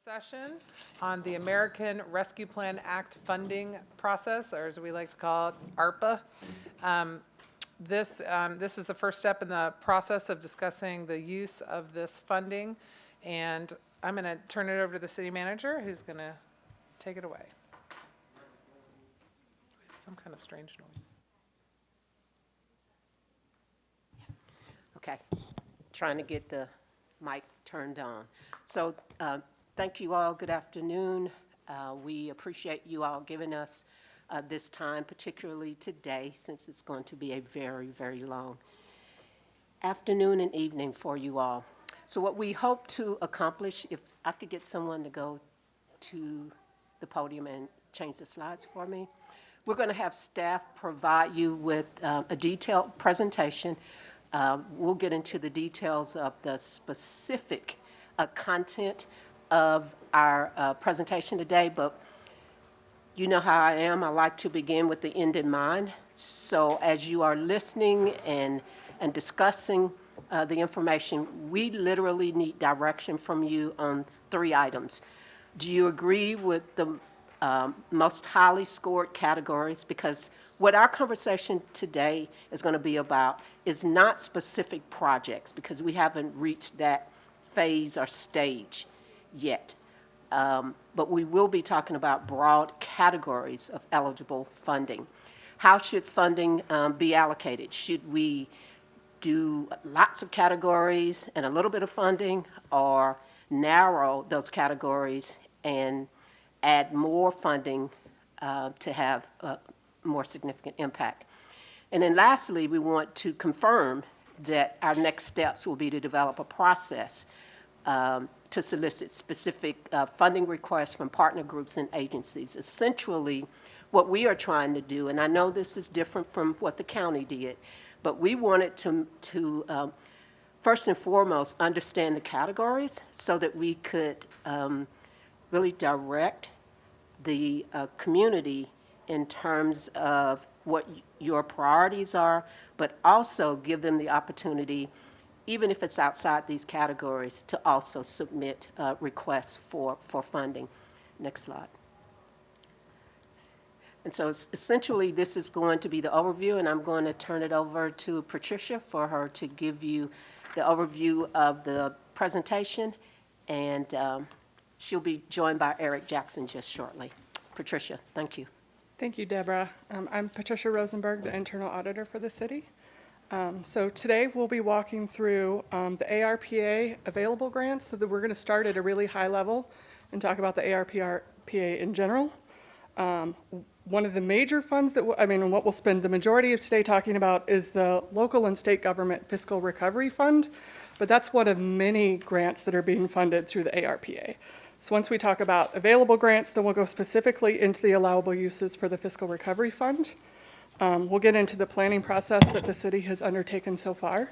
Session on the American Rescue Plan Act funding process, or as we like to call it, ARPA. This is the first step in the process of discussing the use of this funding, and I'm going to turn it over to the city manager, who's going to take it away. Some kind of strange noise. Okay, trying to get the mic turned on. So thank you all. Good afternoon. We appreciate you all giving us this time, particularly today, since it's going to be a very, very long afternoon and evening for you all. So what we hope to accomplish, if I could get someone to go to the podium and change the slides for me. We're going to have staff provide you with a detailed presentation. We'll get into the details of the specific content of our presentation today, but you know how I am. I like to begin with the end in mind. So as you are listening and discussing the information, we literally need direction from you on 3 items. Do you agree with the most highly scored categories? Because what our conversation today is going to be about is not specific projects, because we haven't reached that phase or stage yet. But we will be talking about broad categories of eligible funding. How should funding be allocated? Should we do lots of categories and a little bit of funding, or narrow those categories and add more funding to have a more significant impact? And then lastly, we want to confirm that our next steps will be to develop a process to solicit specific funding requests from partner groups and agencies. Essentially, what we are trying to do, and I know this is different from what the county did, but we wanted to first and foremost understand the categories so that we could really direct the community in terms of what your priorities are, but also give them the opportunity, even if it's outside these categories, to also submit requests for funding. Next slide. And so essentially this is going to be the overview, and I'm going to turn it over to Patricia for her to give you the overview of the presentation, and she'll be joined by Eric Jackson just shortly. Patricia, thank you. Thank you, Deborah. I'm Patricia Rosenberg, the internal auditor for the city. So today we'll be walking through the ARPA available grants, so that we're going to start at a really high level and talk about the ARPA in general. One of the major funds that, what we'll spend the majority of today talking about is the local and state government fiscal recovery fund, but that's one of many grants that are being funded through the ARPA. So once we talk about available grants, then we'll go specifically into the allowable uses for the fiscal recovery fund. We'll get into the planning process that the city has undertaken so far.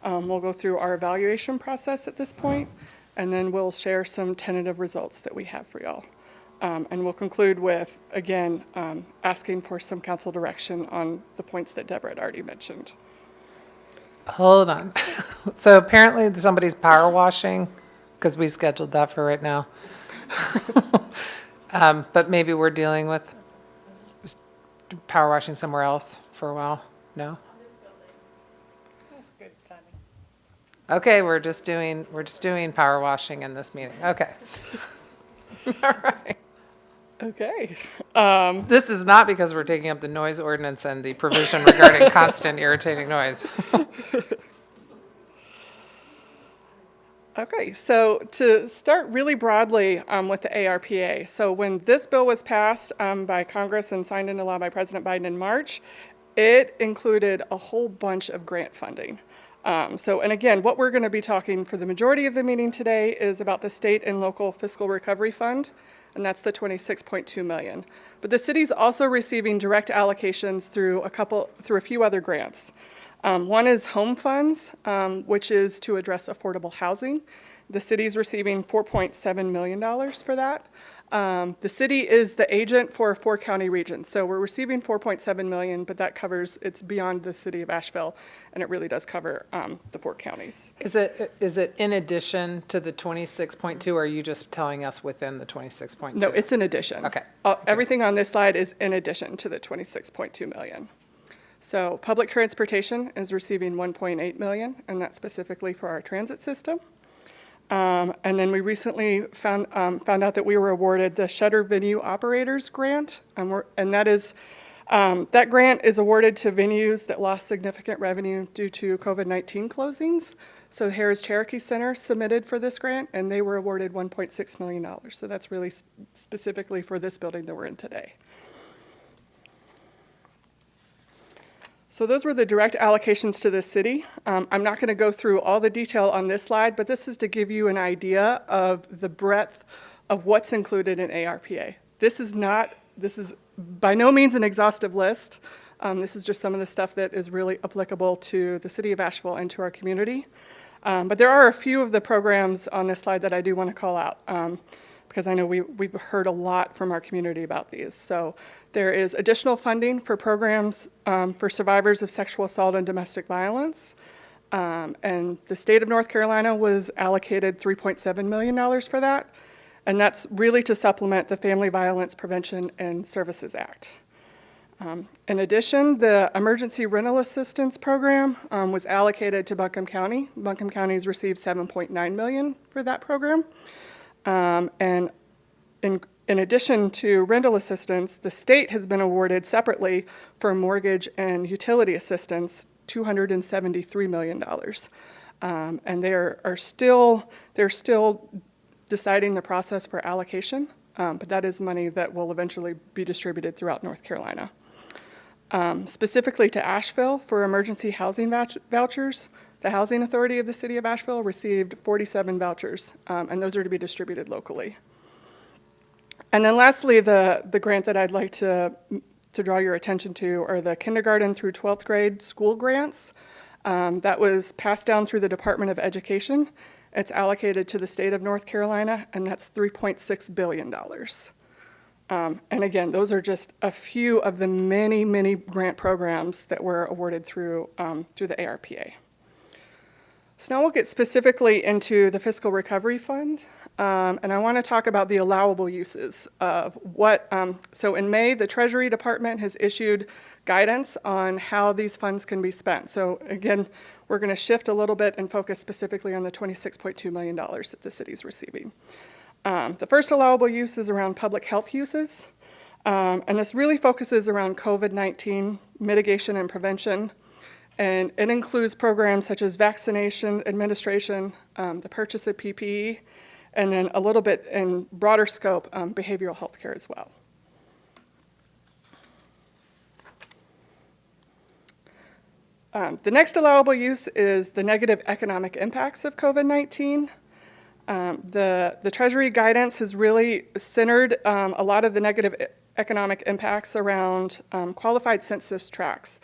We'll go through our evaluation process at this point, and then we'll share some tentative results that we have for y'all. And we'll conclude with, again, asking for some council direction on the points that Deborah had already mentioned. Hold on. So apparently somebody's power washing, because we scheduled that for right now. But maybe we're dealing with power washing somewhere else for a while. No? That's good timing. Okay, we're just doing power washing in this meeting. Okay. All right. Okay. This is not because we're taking up the noise ordinance and the provision regarding constant irritating noise. Okay, so to start really broadly with the ARPA, so when this bill was passed by Congress and signed into law by President Biden in March, it included a whole bunch of grant funding. And again, what we're going to be talking for the majority of the meeting today is about the state and local fiscal recovery fund, and that's the $26.2 million. But the city's also receiving direct allocations through a few other grants. One is home funds, which is to address affordable housing. The city's receiving $4.7 million for that. The city is the agent for a 4-county region, so we're receiving $4.7 million, but that covers, it's beyond the city of Asheville, and it really does cover the 4 counties. Is it in addition to the 26.2, or are you just telling us within the 26.2? No, it's in addition. Okay. Everything on this slide is in addition to the $26.2 million. So public transportation is receiving $1.8 million, and that's specifically for our transit system. And then we recently found out that we were awarded the Shutter Venue Operators Grant, and that grant is awarded to venues that lost significant revenue due to COVID-19 closings. So the Harris Cherokee Center submitted for this grant, and they were awarded $1.6 million. So that's really specifically for this building that we're in today. So those were the direct allocations to the city. I'm not going to go through all the detail on this slide, but this is to give you an idea of the breadth of what's included in ARPA. This is by no means an exhaustive list. This is just some of the stuff that is really applicable to the city of Asheville and to our community. But there are a few of the programs on this slide that I do want to call out, because I know we've heard a lot from our community about these. So there is additional funding for programs for survivors of sexual assault and domestic violence. And the state of North Carolina was allocated $3.7 million for that. And that's really to supplement the Family Violence Prevention and Services Act. In addition, the Emergency Rental Assistance Program was allocated to Buncombe County. Buncombe County has received $7.9 million for that program. And in addition to rental assistance, the state has been awarded separately for mortgage and utility assistance $273 million. And they're still deciding the process for allocation, but that is money that will eventually be distributed throughout North Carolina. Specifically to Asheville for emergency housing vouchers, the Housing Authority of the City of Asheville received 47 vouchers, and those are to be distributed locally. And then lastly, the grant that I'd like to draw your attention to are the kindergarten through 12th grade school grants. That was passed down through the Department of Education. It's allocated to the state of North Carolina, and that's $3.6 billion. And again, those are just a few of the many, many grant programs that were awarded through the ARPA. So now we'll get specifically into the Fiscal Recovery Fund, and I want to talk about the allowable uses of what, so in May, the Treasury Department has issued guidance on how these funds can be spent. So again, we're going to shift a little bit and focus specifically on the $26.2 million that the city's receiving. The first allowable use is around public health uses, and this really focuses around COVID-19 mitigation and prevention. And it includes programs such as vaccination administration, the purchase of PPE, and then a little bit in broader scope, behavioral health care as well. The next allowable use is the negative economic impacts of COVID-19. The Treasury guidance has really centered a lot of the negative economic impacts around qualified census tracts.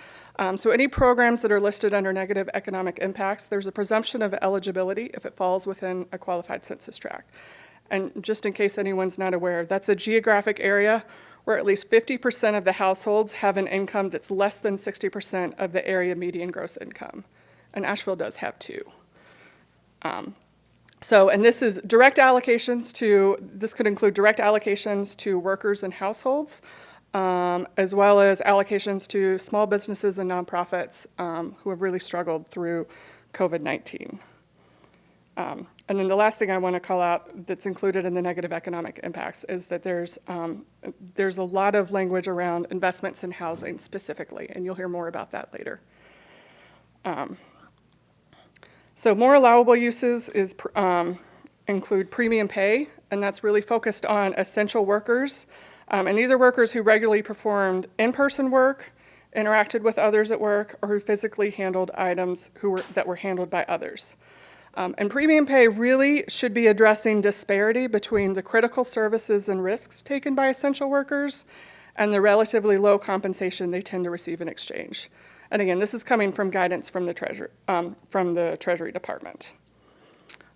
So any programs that are listed under negative economic impacts, there's a presumption of eligibility if it falls within a qualified census tract. And just in case anyone's not aware, that's a geographic area where at least 50% of the households have an income that's less than 60% of the area median gross income. And Asheville does have two. And this is direct allocations this could include direct allocations to workers and households, as well as allocations to small businesses and nonprofits who have really struggled through COVID-19. And then the last thing I want to call out that's included in the negative economic impacts is that there's a lot of language around investments in housing specifically, and you'll hear more about that later. So more allowable uses include premium pay, and that's really focused on essential workers. And these are workers who regularly performed in-person work, interacted with others at work, or who physically handled items that were handled by others. And premium pay really should be addressing disparity between the critical services and risks taken by essential workers and the relatively low compensation they tend to receive in exchange. And again, this is coming from guidance from the Treasury Department.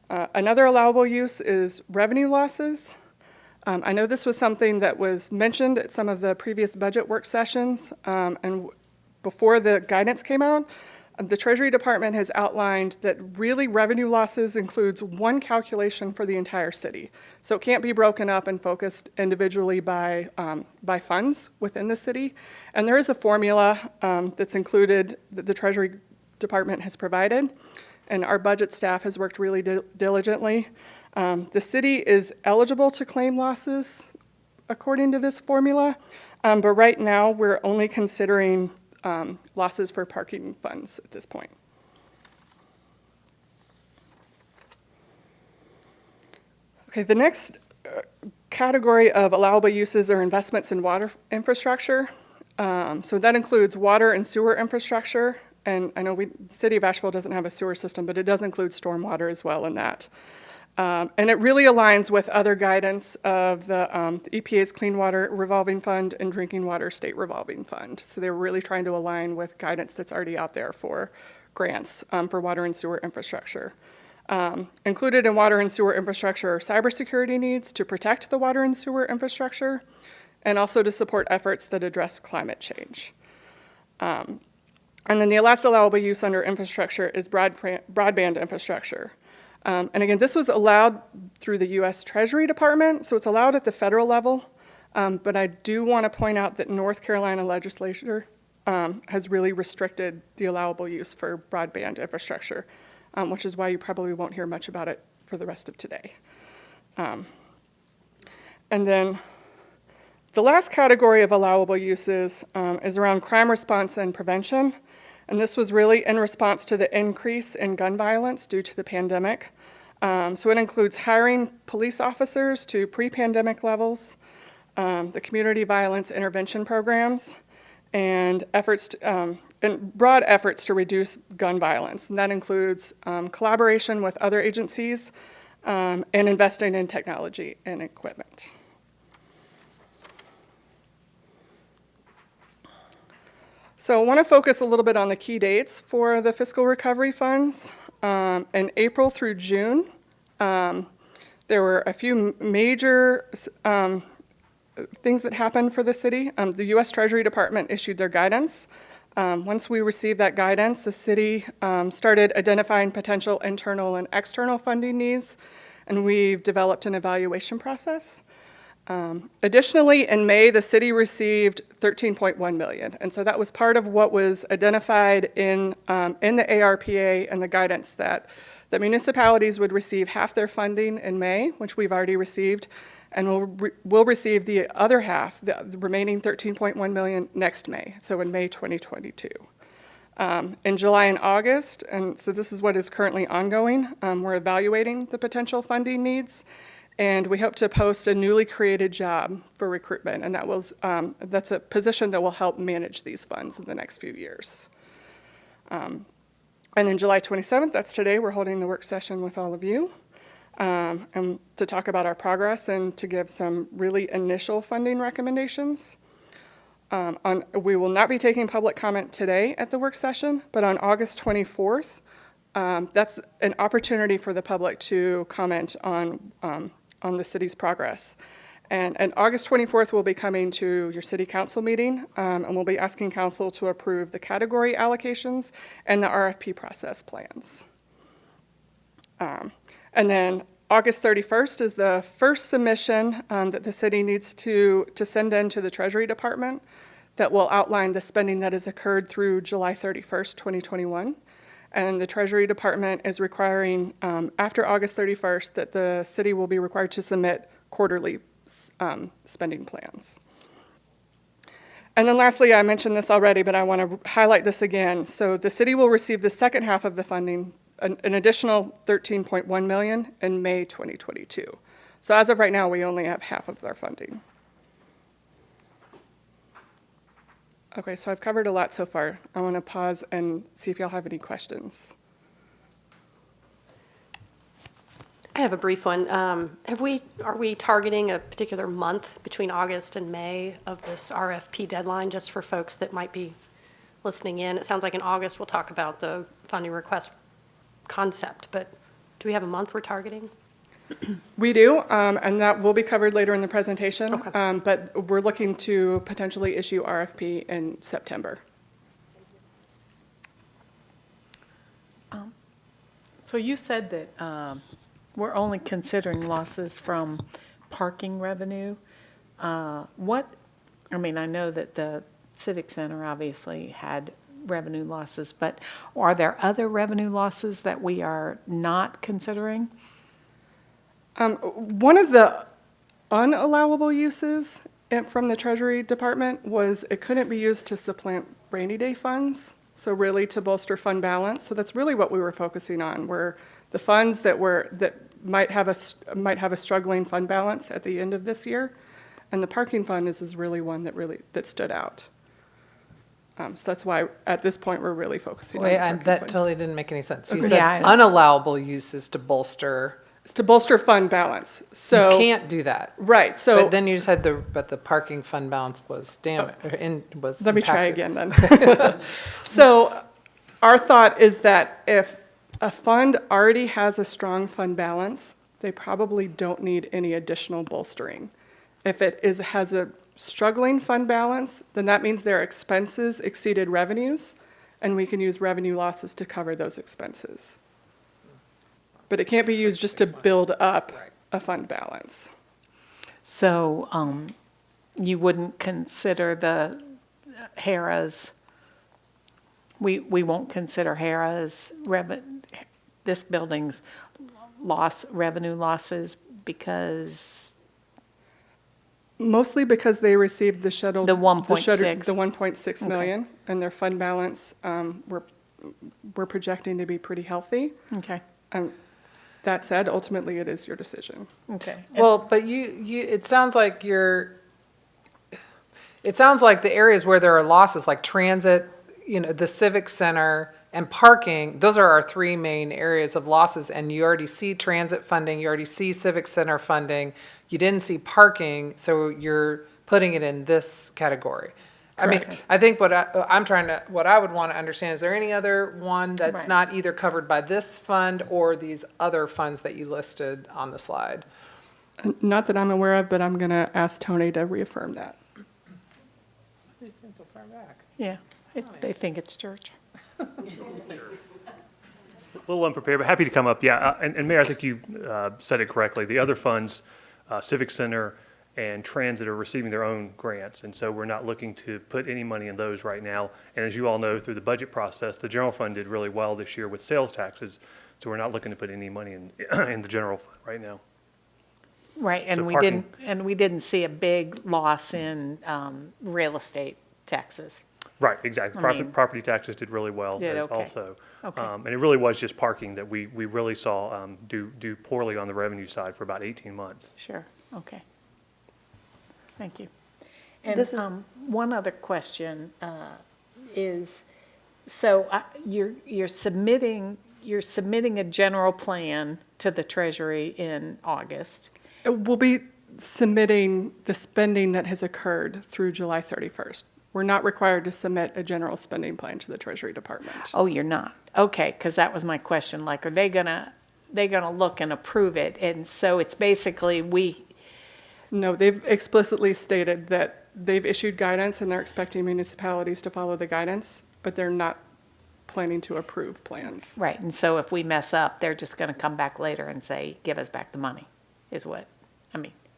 Another allowable use is revenue losses. I know this was something that was mentioned at some of the previous budget work sessions, and before the guidance came out, the Treasury Department has outlined that really revenue losses includes one calculation for the entire city. So it can't be broken up and focused individually by funds within the city. And there is a formula that's included that the Treasury Department has provided, and our budget staff has worked really diligently. The city is eligible to claim losses according to this formula, but right now we're only considering losses for parking funds at this point. Okay, the next category of allowable uses are investments in water infrastructure. So that includes water and sewer infrastructure. And I know the city of Asheville doesn't have a sewer system, but it does include stormwater as well in that. And it really aligns with other guidance of the EPA's Clean Water Revolving Fund and Drinking Water State Revolving Fund. So they were really trying to align with guidance that's already out there for grants for water and sewer infrastructure. Included in water and sewer infrastructure are cybersecurity needs to protect the water and sewer infrastructure, and also to support efforts that address climate change. And then the last allowable use under infrastructure is broadband infrastructure. And again, this was allowed through the U.S. Treasury Department, so it's allowed at the federal level. But I do want to point out that North Carolina legislature has really restricted the allowable use for broadband infrastructure, which is why you probably won't hear much about it for the rest of today. And then the last category of allowable uses is around crime response and prevention. And this was really in response to the increase in gun violence due to the pandemic. So it includes hiring police officers to pre-pandemic levels, the community violence intervention programs, and broad efforts to reduce gun violence. And that includes collaboration with other agencies and investing in technology and equipment. So I want to focus a little bit on the key dates for the fiscal recovery funds. In April through June, there were a few major things that happened for the city. The U.S. Treasury Department issued their guidance. Once we received that guidance, the city started identifying potential internal and external funding needs, and we've developed an evaluation process. Additionally, in May, the city received $13.1 million, and so that was part of what was identified in the ARPA and the guidance that municipalities would receive half their funding in May, which we've already received, and we'll receive the other half, the remaining $13.1 million next May, so in May 2022. In July and August, and so this is what is currently ongoing, we're evaluating the potential funding needs. And we hope to post a newly created job for recruitment, and that's a position that will help manage these funds in the next few years. And then July 27th, that's today, we're holding the work session with all of you and to talk about our progress and to give some really initial funding recommendations. We will not be taking public comment today at the work session, but on August 24th, that's an opportunity for the public to comment on the city's progress. And August 24th, we'll be coming to your city council meeting, and we'll be asking council to approve the category allocations and the RFP process plans. And then August 31st is the first submission that the city needs to send in to the Treasury Department that will outline the spending that has occurred through July 31st, 2021. And the Treasury Department is requiring, after August 31st, that the city will be required to submit quarterly spending plans. And then lastly, I mentioned this already, but I want to highlight this again. So the city will receive the second half of the funding, an additional $13.1 million in May 2022. So as of right now, we only have half of our funding. Okay, so I've covered a lot so far. I want to pause and see if y'all have any questions. I have a brief one. Are we targeting a particular month between August and May of this RFP deadline, just for folks that might be listening in. It sounds like in August, we'll talk about the funding request concept, but do we have a month we're targeting? We do, and that will be covered later in the presentation. Okay. But we're looking to potentially issue RFP in September. So you said that we're only considering losses from parking revenue. I know that the Civic Center obviously had revenue losses, but are there other revenue losses that we are not considering? One of the unallowable uses from the Treasury Department was it couldn't be used to supplant rainy day funds, so really to bolster fund balance. So that's really what we were focusing on, were the funds that might have a struggling fund balance at the end of this year, and the parking fund is really one that stood out. So that's why at this point we're really focusing on the Wait, parking that fund. totally didn't make any sense. You Okay. said Yeah, I know. unallowable uses to bolster. It's to bolster fund balance. You So can't do that. right. So But then you said the parking fund balance was was let me try impacted. again then. So our thought is that if a fund already has a strong fund balance, they probably don't need any additional bolstering. If it has a struggling fund balance, then that means their expenses exceeded revenues, and we can use revenue losses to cover those expenses. But it can't be used just to build up a fund balance. So you wouldn't consider the HERA's, we won't consider HERA's this building's revenue losses because Mostly because they received the shuttle. The 1.6. The 1.6 million, and their fund balance, we're projecting to be pretty healthy. okay, That said, ultimately, it is your decision. okay. Well, but it sounds like it sounds like the areas where there are losses, like transit, the Civic Center and parking, those are our three main areas of losses. And you already see transit funding, you already see Civic Center funding, you didn't see parking, so you're putting it in this category. I mean, Correct. I think what I would want to understand, is there any other one that's Right. not either covered by this fund or these other funds that you listed on the slide? Not that I'm aware of, but I'm going to ask Tony to reaffirm that. These things so far back. Yeah, they think it's church. A little unprepared, but happy to come up. Yeah, and Mayor, I think you said it correctly. The other funds, Civic Center and Transit, are receiving their own grants, and so we're not looking to put any money in those right now. And as you all know, through the budget process, the general fund did really well this year with sales taxes, so we're not looking to put any money in in the general fund right now. Right, So and we didn't see a big loss in real estate taxes. Right, exactly. I mean- Property taxes did really well Did okay. also. Okay. And it really was just parking that we really saw do poorly on the revenue side for about 18 months. Sure, okay. Thank you. And This is- one other question is, so you're submitting a general plan to the Treasury in August. We'll be submitting the spending that has occurred through July 31st. We're not required to submit a general spending plan to the Treasury Department. Oh, you're not? Okay, because that was my question, like, are they gonna look and approve it? And so it's basically No, they've explicitly stated that they've issued guidance and they're expecting municipalities to follow the guidance, but they're not planning to approve plans. right, and so if we mess up, they're just gonna come back later and say, give us back the money, is what,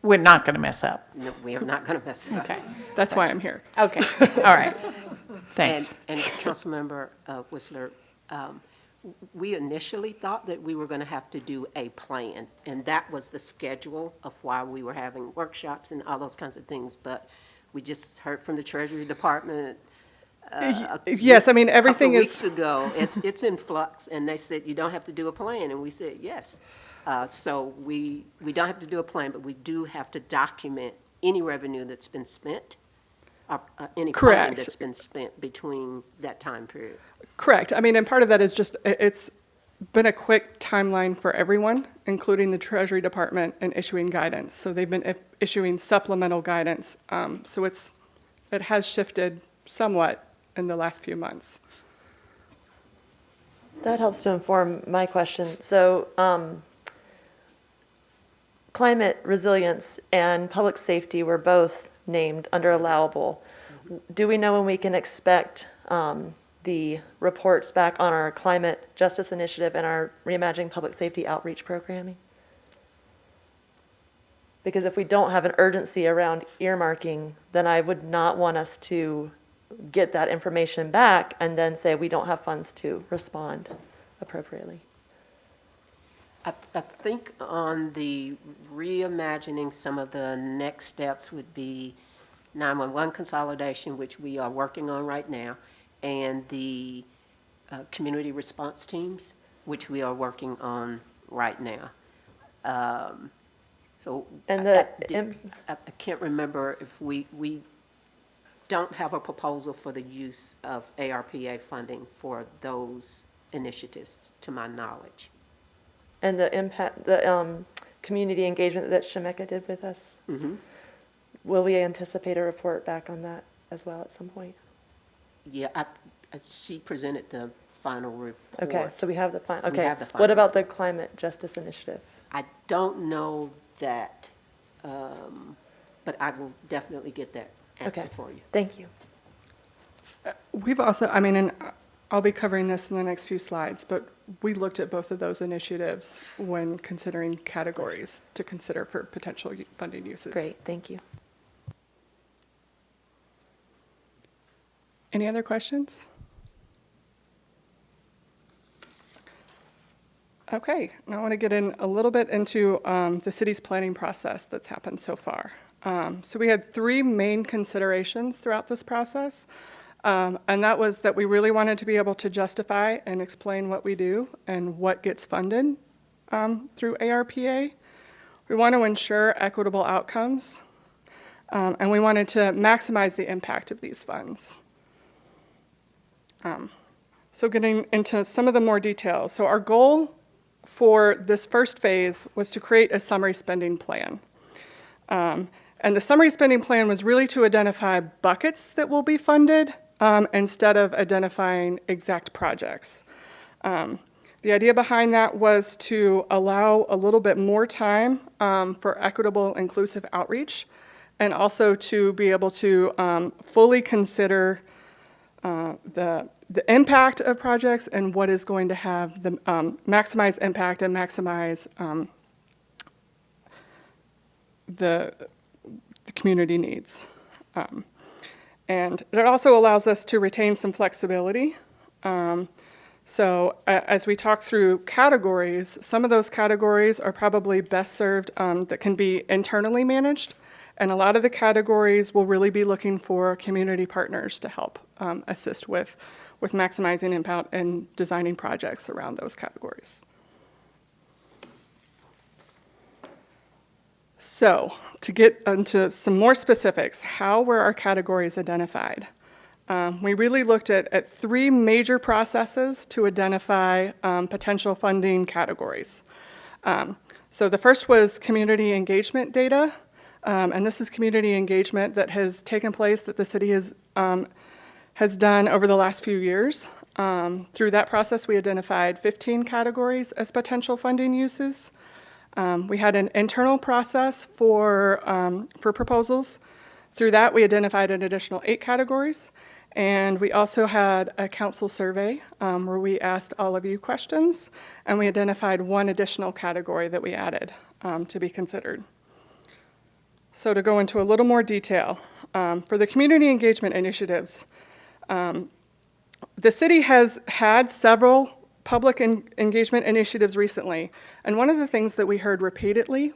we're not gonna mess up. No, we are not going to mess it up. Okay, That's why I'm here. okay, all right. Thanks. And Councilmember Whistler, we initially thought that we were going to have to do a plan, and that was the schedule of why we were having workshops and all those kinds of things, but we just heard from the Treasury Department Yes, I mean, everything couple is, weeks ago, it's in flux, and they said, you don't have to do a plan, and we said, yes. So we don't have to do a plan, but we do have to document any revenue that's been spent, any funding Correct. that's been spent between that time period. correct. I mean, and part of that is just, it's been a quick timeline for everyone, including the Treasury Department, in issuing guidance. So they've been issuing supplemental guidance. So it has shifted somewhat in the last few months. That helps to inform my question. So, climate resilience and public safety were both named under allowable. Do we know when we can expect the reports back on our climate justice initiative and our reimagining public safety outreach programming? Because if we don't have an urgency around earmarking, then I would not want us to get that information back and then say we don't have funds to respond appropriately. I think on the reimagining, some of the next steps would be 911 consolidation, which we are working on right now, and the community response teams, which we are working on right now. So And I can't remember if we don't have a proposal for the use of ARPA funding for those initiatives, to my knowledge. And the impact, the community engagement that Shemeka did with us, will we anticipate a report back on that as well at some point? Yeah, she presented the final report. Okay, so we have the final, We okay. have the What final about the climate justice initiative? I don't know that, but I will definitely get that answer Okay, for you. thank you. We've also, I mean, and I'll be covering this in the next few slides, but we looked at both of those initiatives when considering categories to consider for potential funding uses. Great, thank you. Any other questions? Okay, now I want to get in a little bit into the city's planning process that's happened so far. So we had three main considerations throughout this process, and that was that we really wanted to be able to justify and explain what we do and what gets funded through ARPA. We want to ensure equitable outcomes, and we wanted to maximize the impact of these funds. So getting into some of the more details. So our goal for this first phase was to create a summary spending plan. And the summary spending plan was really to identify buckets that will be funded instead of identifying exact projects. The idea behind that was to allow a little bit more time for equitable, inclusive outreach, and also to be able to fully consider the impact of projects and what is going to have the maximize impact and maximize the community needs. And it also allows us to retain some flexibility. So as we talk through categories, some of those categories are probably best served that can be internally managed. And a lot of the categories will really be looking for community partners to help assist with maximizing impact and designing projects around those categories. So to get into some more specifics, how were our categories identified? We really looked at three major processes to identify potential funding categories. So the first was community engagement data. And this is community engagement that has taken place that the city has done over the last few years. Through that process, we identified 15 categories as potential funding uses. We had an internal process for proposals. Through that, we identified an additional 8 categories. And we also had a council survey where we asked all of you questions, and we identified 1 additional category that we added to be considered. So to go into a little more detail, for the community engagement initiatives, the city has had several public engagement initiatives recently, and one of the things that we heard repeatedly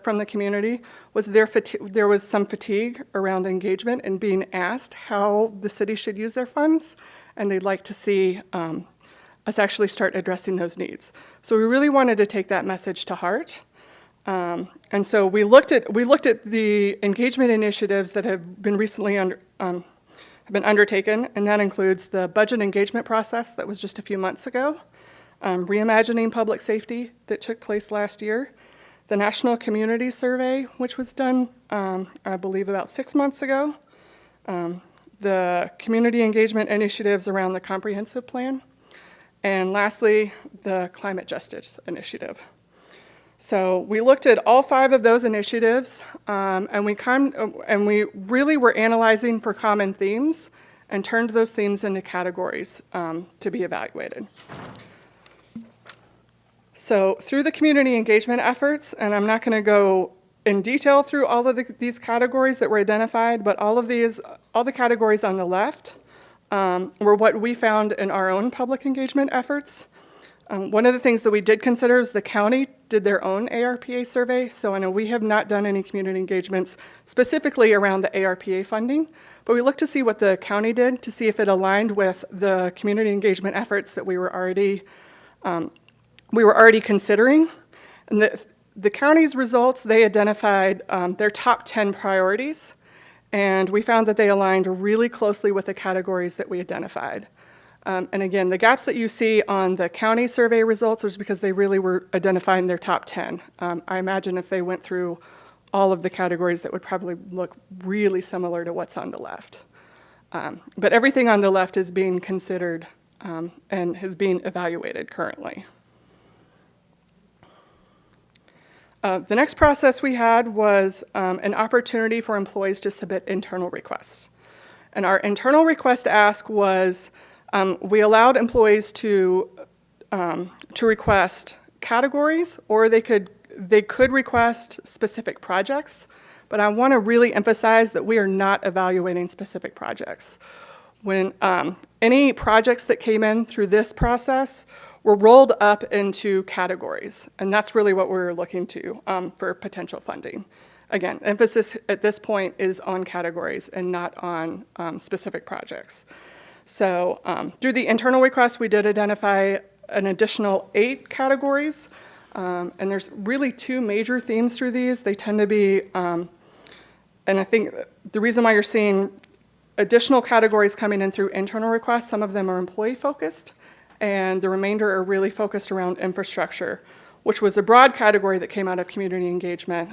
from the community was there was some fatigue around engagement and being asked how the city should use their funds, and they'd like to see us actually start addressing those needs. So we really wanted to take that message to heart. And so we looked at the engagement initiatives that have been recently undertaken, and that includes the budget engagement process that was just a few months ago, reimagining public safety that took place last year, the National Community Survey, which was done, I believe, about 6 months ago, the community engagement initiatives around the comprehensive plan, and lastly, the climate justice initiative. So we looked at all 5 of those initiatives, and we really were analyzing for common themes and turned those themes into categories to be evaluated. So through the community engagement efforts, and I'm not going to go in detail through all of these categories that were identified, but all the categories on the left were what we found in our own public engagement efforts. One of the things that we did consider is the county did their own ARPA survey. So I know we have not done any community engagements specifically around the ARPA funding, but we looked to see what the county did to see if it aligned with the community engagement efforts that we were already considering. And the county's results, they identified their top 10 priorities, and we found that they aligned really closely with the categories that we identified. And again, the gaps that you see on the county survey results was because they really were identifying their top 10. I imagine if they went through all of the categories, that would probably look really similar to what's on the left. But everything on the left is being considered and is being evaluated currently. The next process we had was an opportunity for employees to submit internal requests. And our internal request ask was, we allowed employees to request categories, or they could request specific projects, but I want to really emphasize that we are not evaluating specific projects. When any projects that came in through this process were rolled up into categories, and that's really what we're looking to for potential funding. Again, emphasis at this point is on categories and not on specific projects. So through the internal request, we did identify an additional 8 categories, and there's really 2 major themes through these. They tend to be, and I think the reason why you're seeing additional categories coming in through internal requests, some of them are employee-focused, and the remainder are really focused around infrastructure, which was a broad category that came out of community engagement,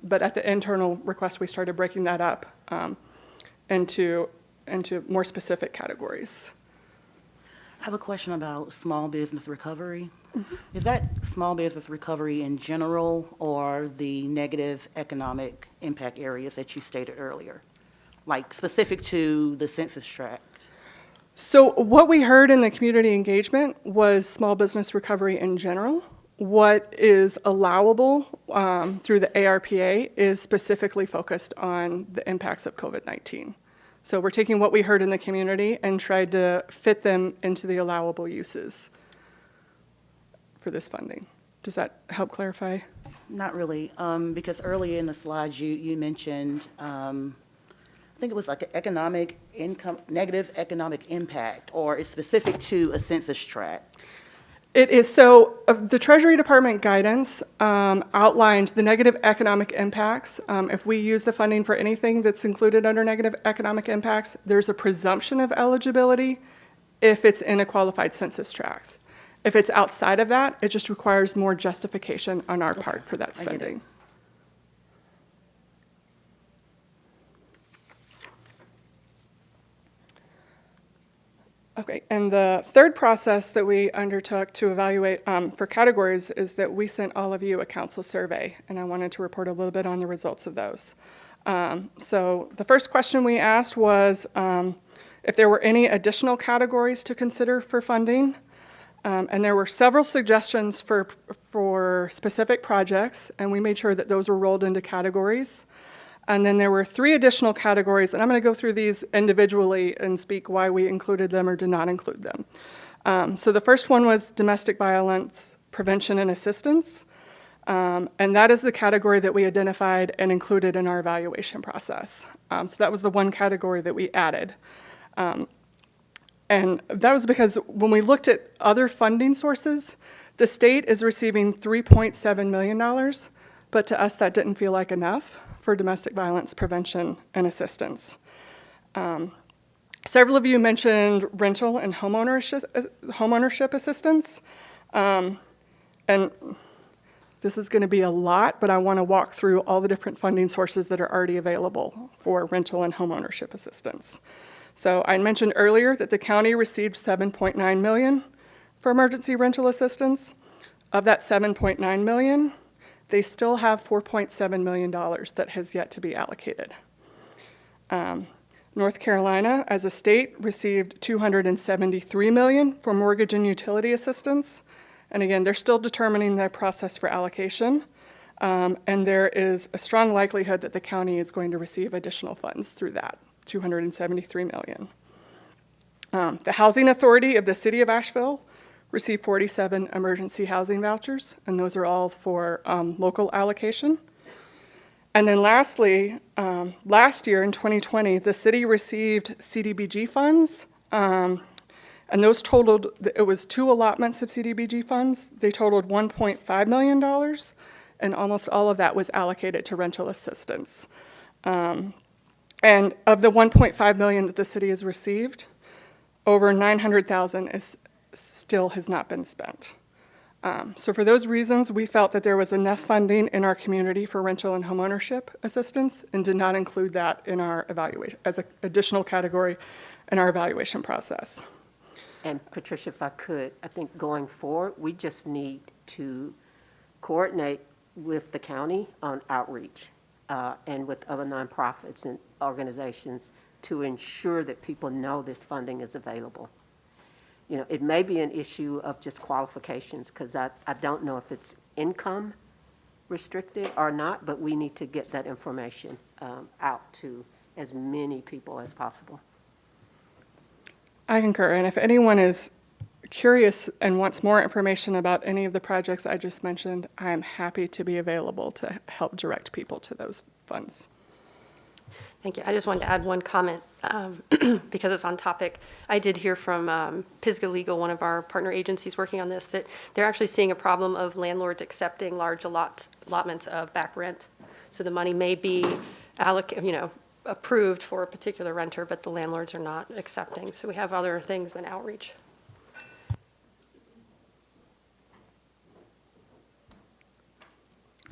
but at the internal request, we started breaking that up into more specific categories. I have a question about small business recovery. Is that small business recovery in general or the negative economic impact areas that you stated earlier? Like specific to the census tract? So what we heard in the community engagement was small business recovery in general. What is allowable through the ARPA is specifically focused on the impacts of COVID-19. So we're taking what we heard in the community and tried to fit them into the allowable uses for this funding. Does that help clarify? Not really, because earlier in the slides you mentioned, I think it was like an negative economic impact, or it's specific to a census tract. It is. So the Treasury Department guidance outlined the negative economic impacts. If we use the funding for anything that's included under negative economic impacts, there's a presumption of eligibility if it's in a qualified census tract. If it's outside of that, it just requires more justification on our part for that spending. Okay, and the third process that we undertook to evaluate for categories is that we sent all of you a council survey, and I wanted to report a little bit on the results of those. So the first question we asked was if there were any additional categories to consider for funding, and there were several suggestions for specific projects, and we made sure that those were rolled into categories. And then there were 3 additional categories, and I'm going to go through these individually and speak why we included them or did not include them. So the first one was domestic violence prevention and assistance, and that is the category that we identified and included in our evaluation process. So that was the one category that we added. And that was because when we looked at other funding sources, the state is receiving $3.7 million, but to us that didn't feel like enough for domestic violence prevention and assistance. Several of you mentioned rental and homeownership assistance. And this is going to be a lot, but I want to walk through all the different funding sources that are already available for rental and homeownership assistance. So I mentioned earlier that the county received $7.9 million for emergency rental assistance. Of that $7.9 million, they still have $4.7 million that has yet to be allocated. North Carolina, as a state, received $273 million for mortgage and utility assistance. And again, they're still determining their process for allocation. And there is a strong likelihood that the county is going to receive additional funds through that, $273 million. The Housing Authority of the City of Asheville received 47 emergency housing vouchers, and those are all for local allocation. And then lastly, last year in 2020, the city received CDBG funds, and those totaled, it was 2 allotments of CDBG funds. They totaled $1.5 million, and almost all of that was allocated to rental assistance. And of the $1.5 million that the city has received, over $900,000 still has not been spent. So for those reasons, we felt that there was enough funding in our community for rental and homeownership assistance and did not include that in our evaluation as an additional category in our evaluation process. And Patricia, if I could, I think going forward, we just need to coordinate with the county on outreach and with other nonprofits and organizations to ensure that people know this funding is available. You know, it may be an issue of just qualifications, because I don't know if it's income restricted or not, but we need to get that information out to as many people as possible. I concur, and if anyone is curious and wants more information about any of the projects I just mentioned, I am happy to be available to help direct people to those funds. Thank you. I just wanted to add one comment because it's on topic. I did hear from Pisgah Legal, one of our partner agencies working on this, that they're actually seeing a problem of landlords accepting large allotments of back rent. So the money may be approved for a particular renter, but the landlords are not accepting. So we have other things than outreach.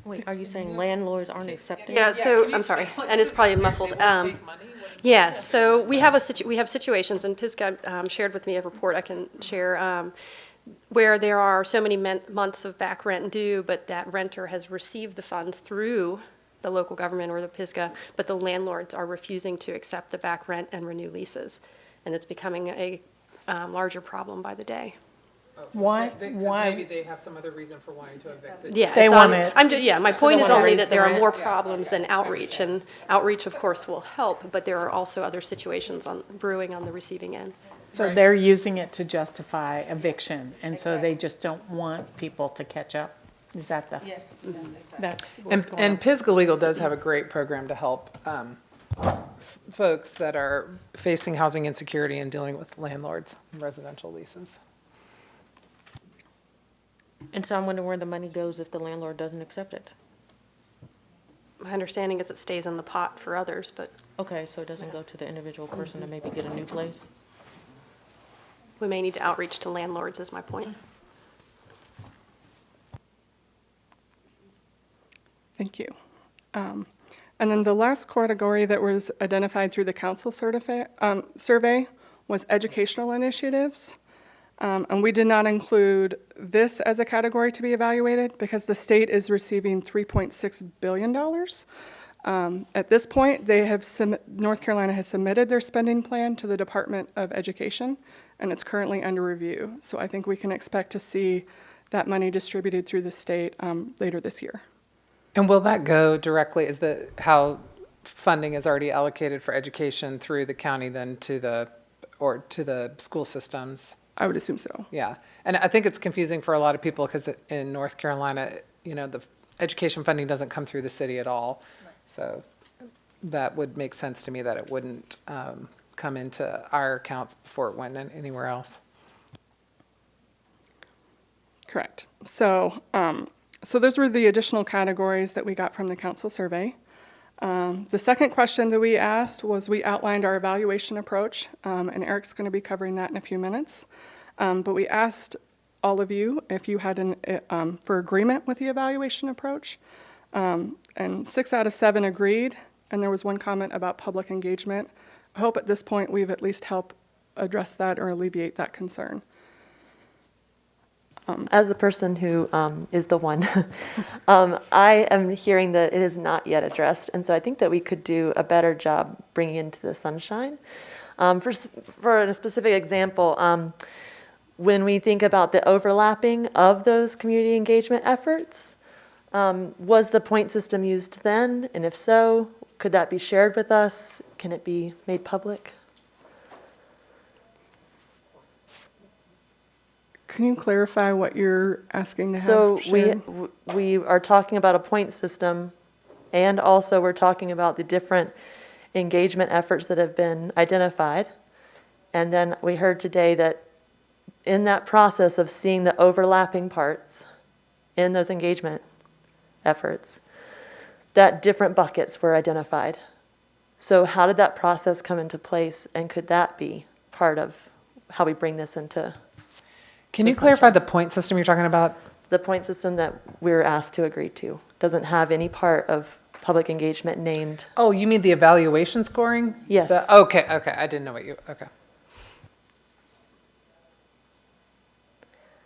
Wait, are you saying landlords aren't accepting? Yeah, so, I'm sorry, and it's probably muffled. Yeah, so we have situations, and Pisgah shared with me a report I can share, where there are so many months of back rent due, but that renter has received the funds through the local government or the Pisgah, but the landlords are refusing to accept the back rent and renew leases. And it's becoming a larger problem by the day. Why? Maybe they have some other reason for wanting to evict the Yeah, They it's want on- it. I'm ju- yeah, my point is wanna only raise that the there are rent. more problems than outreach, and outreach, of course, will help, but there are also other situations brewing on the receiving end. So they're using it to justify eviction, and so they just don't want people to catch up? Is that the? Yes, that's exactly. That's what's going on. And Pisgah Legal does have a great program to help folks that are facing housing insecurity and dealing with landlords and residential leases. And so I'm wondering where the money goes if the landlord doesn't accept it. My understanding is it stays in the pot for others, but Okay, so it doesn't go to the individual person to maybe get a new place? we may need to outreach to landlords, is my point. Thank you. And then the last category that was identified through the council survey was educational initiatives. And we did not include this as a category to be evaluated because the state is receiving $3.6 billion. At this point, North Carolina has submitted their spending plan to the Department of Education, and it's currently under review. So I think we can expect to see that money distributed through the state later this year. And will that go directly, how funding is already allocated for education through the county then to the school systems? I would assume so. Yeah, and I think it's confusing for a lot of people because in North Carolina, the education funding doesn't come through the city at all. So that would make sense to me that it wouldn't come into our accounts before it went anywhere else. Correct. So those were the additional categories that we got from the council survey. The second question that we asked was we outlined our evaluation approach, and Eric's going to be covering that in a few minutes. But we asked all of you if you had for agreement with the evaluation approach, and 6 out of 7 agreed, and there was one comment about public engagement. hope at this point we've at least helped address that or alleviate that concern. As the person who is the one, I am hearing that it is not yet addressed, and so I think that we could do a better job bringing it into the sunshine. For a specific example, when we think about the overlapping of those community engagement efforts, was the point system used then? And if so, could that be shared with us? Can it be made public? Can you clarify what you're asking to So have shared? we are talking about a point system, and also we're talking about the different engagement efforts that have been identified. And then we heard today that in that process of seeing the overlapping parts in those engagement efforts, that different buckets were identified. So how did that process come into place, and could that be part of how we bring this into Can you clarify the point system you're talking about? the point system that we were asked to agree to? Doesn't have any part of public engagement named. Oh, you mean the evaluation scoring? Yes. Okay, I didn't know okay.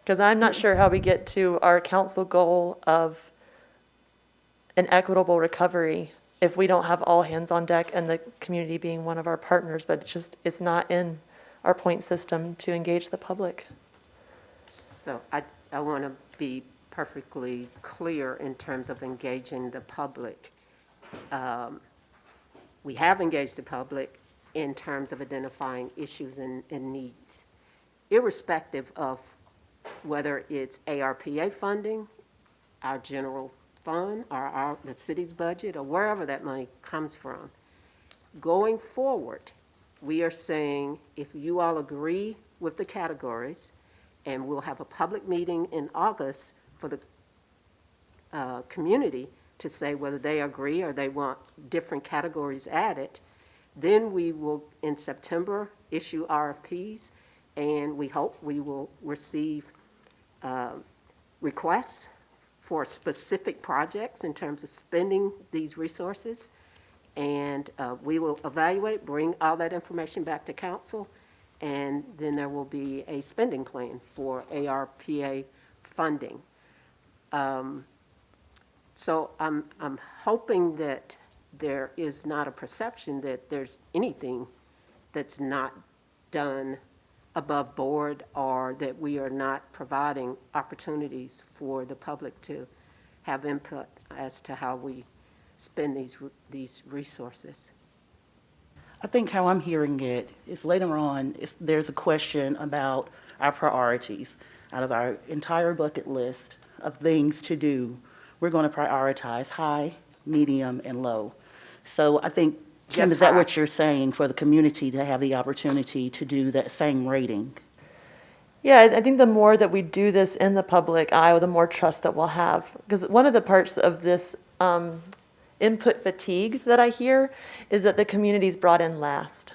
Because I'm not sure how we get to our council goal of an equitable recovery if we don't have all hands on deck and the community being one of our partners, but it's not in our point system to engage the public. So I want to be perfectly clear in terms of engaging the public. We have engaged the public in terms of identifying issues and needs, irrespective of whether it's ARPA funding, our general fund, or the city's budget, or wherever that money comes from. Going forward, we are saying, if you all agree with the categories, and we'll have a public meeting in August for the community to say whether they agree or they want different categories added, then we will, in September, issue RFPs, and we hope we will receive requests for specific projects in terms of spending these resources. And we will evaluate, bring all that information back to council, and then there will be a spending plan for ARPA funding. So I'm hoping that there is not a perception that there's anything that's not done above board, or that we are not providing opportunities for the public to have input as to how we spend these resources. I think how I'm hearing it is later on, there's a question about our priorities. Out of our entire bucket list of things to do, we're going to prioritize high, medium, and low. So I think, Kim, Just is that high. what you're saying, for the community to have the opportunity to do that same rating? Yeah, I think the more that we do this in the public eye, the more trust that we'll have. Because one of the parts of this input fatigue that I hear is that the community's brought in last.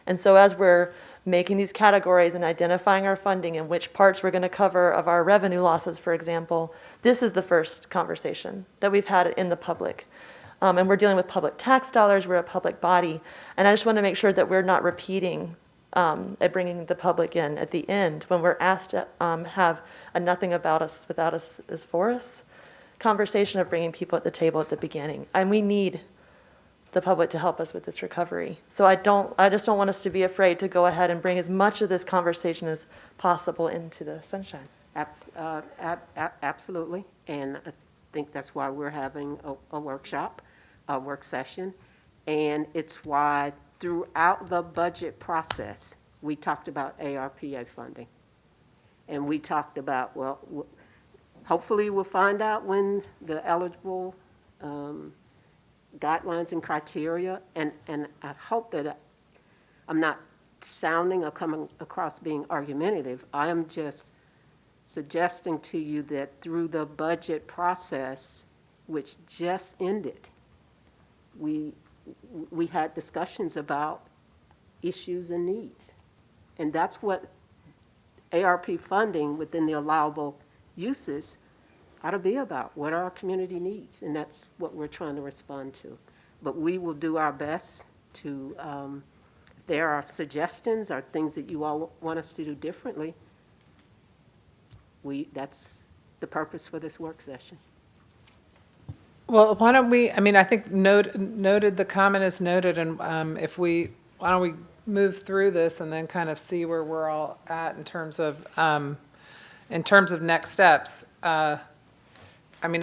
And so as we're making these categories and identifying our funding and which parts we're going to cover of our revenue losses, for example, this is the first conversation that we've had in the public. And we're dealing with public tax dollars, we're a public body, and I just want to make sure that we're not repeating and bringing the public in at the end when we're asked to have a nothing about us without us is for us conversation of bringing people at the table at the beginning. And we need the public to help us with this recovery. So I just don't want us to be afraid to go ahead and bring as much of this conversation as possible into the sunshine. Absolutely, and I think that's why we're having a workshop, a work session, and it's why throughout the budget process, we talked about ARPA funding. And we talked about, well, hopefully we'll find out when the eligible guidelines and criteria, and I hope that I'm not sounding or coming across being argumentative. I am just suggesting to you that through the budget process, which just ended, we had discussions about issues and needs. And that's what ARP funding within the allowable uses ought to be about. What are our community needs? And that's what we're trying to respond to. But we will do our best to there are suggestions or things that you all want us to do differently, that's the purpose for this work session. Well, why don't we, I mean, I think noted, the comment is noted, and why don't we move through this and then kind of see where we're all at in terms of next steps. I mean,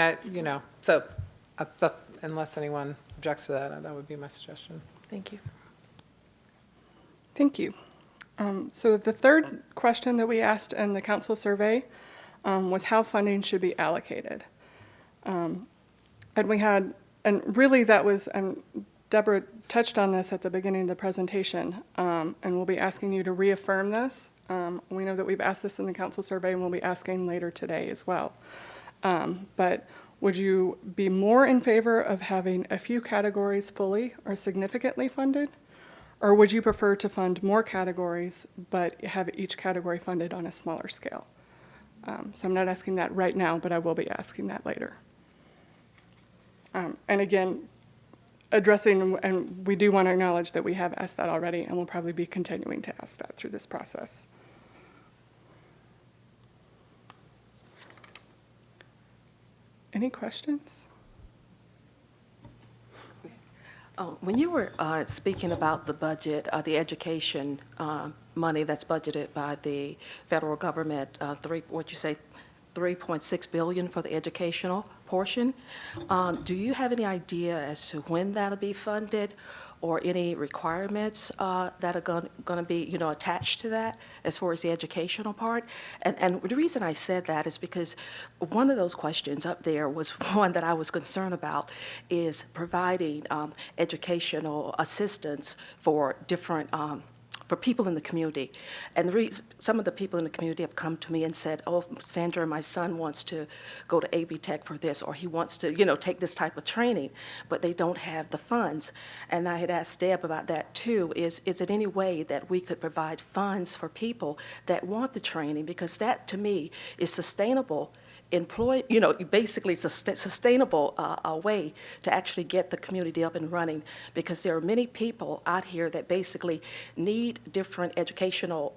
unless anyone objects to that, that would be my suggestion. Thank you. Thank you. So the third question that we asked in the council survey was how funding should be allocated. And really that was, and Deborah touched on this at the beginning of the presentation, and we'll be asking you to reaffirm this. We know that we've asked this in the council survey, and we'll be asking later today as well. But would you be more in favor of having a few categories fully or significantly funded? Or would you prefer to fund more categories, but have each category funded on a smaller scale? So I'm not asking that right now, but I will be asking that later. And again, addressing, and we do want to acknowledge that we have asked that already, and we'll probably be continuing to ask that through this process. Any questions? When you were speaking about the budget, the education money that's budgeted by the federal government, $3.6 billion for the educational portion, do you have any idea as to when that'll be funded, or any requirements that are going to be, attached to that as far as the educational part? And the reason I said that is because one of those questions up there was one that I was concerned about, is providing educational assistance for different for people in the community. And some of the people in the community have come to me and said, oh, Sandra, my son wants to go to AB Tech for this, or he wants to, take this type of training, but they don't have the funds. And I had asked Deb about that too, is it any way that we could provide funds for people that want the training? Because that, to me, is sustainable basically it's a sustainable way to actually get the community up and running, because there are many people out here that basically need different educational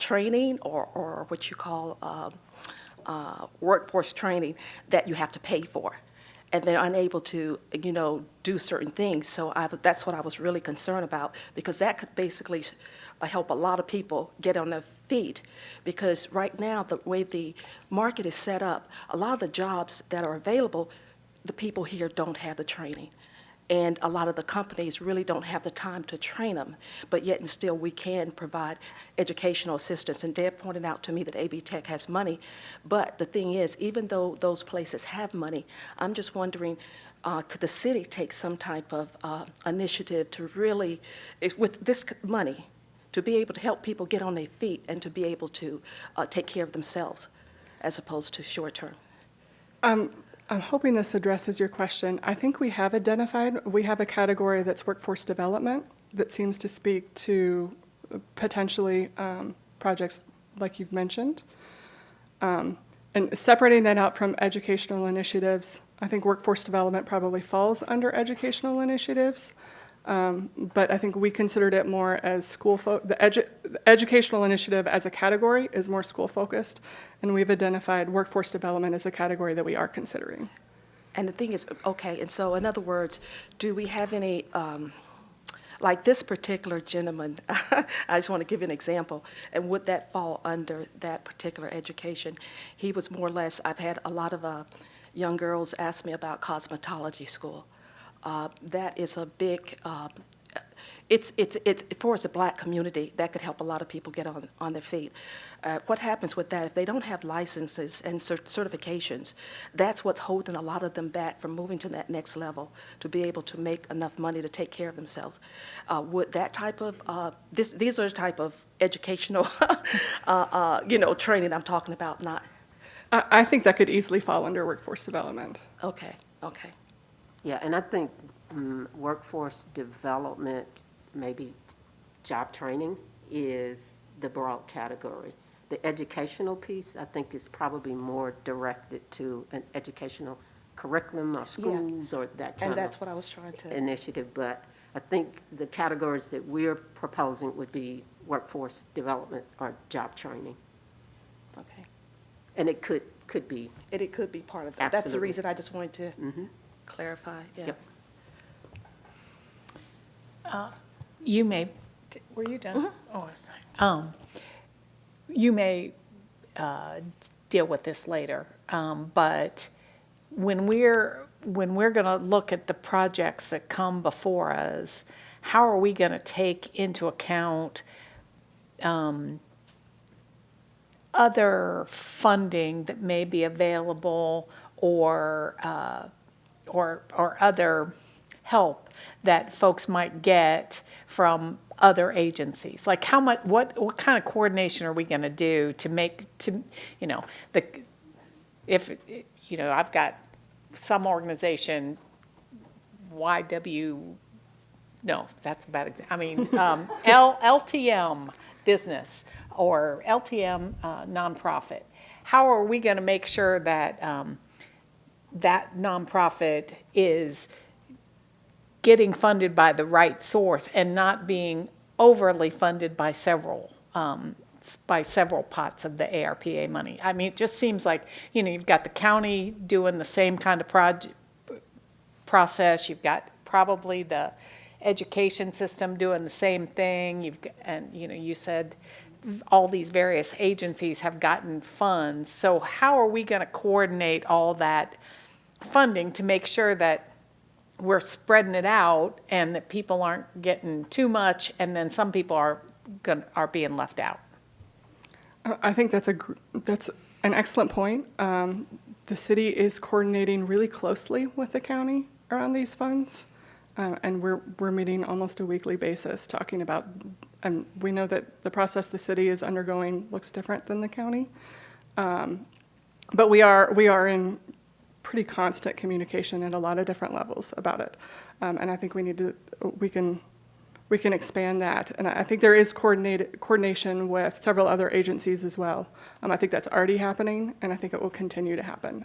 training or what you call workforce training that you have to pay for. And they're unable to, do certain things. So that's what I was really concerned about, because that could basically help a lot of people get on their feet. Because right now, the way the market is set up, a lot of the jobs that are available, the people here don't have the training. And a lot of the companies really don't have the time to train them, but yet and still we can provide educational assistance. And Deb pointed out to me that AB Tech has money, but the thing is, even though those places have money, I'm just wondering, could the city take some type of initiative to really, with this money, to be able to help people get on their feet and to be able to take care of themselves as opposed to short term? I'm hoping this addresses your question. I think we have a category that's workforce development that seems to speak to potentially projects like you've mentioned. And separating that out from educational initiatives, I think workforce development probably falls under educational initiatives. But I think we considered it more as the educational initiative as a category is more school focused, and we've identified workforce development as a category that we are considering. And the thing is, okay, and so in other words, do we have any, like this particular gentleman, I just want to give you an example, and would that fall under that particular education? He was more or less, I've had a lot of young girls ask me about cosmetology school. That is a big, it's for us a black community, that could help a lot of people get on their feet. What happens with that, if they don't have licenses and certifications, that's what's holding a lot of them back from moving to that next level, to be able to make enough money to take care of themselves. Would that type of, these are the type of educational, training I'm talking about, not? I think that could easily fall under workforce development. Okay. Yeah, and I think workforce development, maybe job training, is the broad category. The educational piece, I think, is probably more directed to an educational curriculum or schools or that kind And of that's what I was trying to. initiative. But I think the categories that we're proposing would be workforce development or job training. Okay. And it could be. It could be part of that. That's the Absolutely. reason I just wanted to clarify, yeah. Yep. You may, were you done? Oh, sorry. You may deal with this later, but when we're going to look at the projects that come before us, how are we going to take into account other funding that may be available or other help that folks might get from other agencies? Like how much, what kind of coordination are we going to do to make, I've got some organization, no, that's a bad example. I mean, LTM business or LTM nonprofit. How are we going to make sure that that nonprofit is getting funded by the right source and not being overly funded by several pots of the ARPA money? I mean, it just seems like, you've got the county doing the same kind of process. You've got probably the education system doing the same thing. You said all these various agencies have gotten funds. So how are we going to coordinate all that funding to make sure that we're spreading it out and that people aren't getting too much and then some people are being left out? I think that's an excellent point. The city is coordinating really closely with the county around these funds, and we're meeting almost a weekly basis talking about. And we know that the process the city is undergoing looks different than the county, but we are in pretty constant communication at a lot of different levels about it, and I think we can expand that. And I think there is coordination with several other agencies as well. I think that's already happening, and I think it will continue to happen.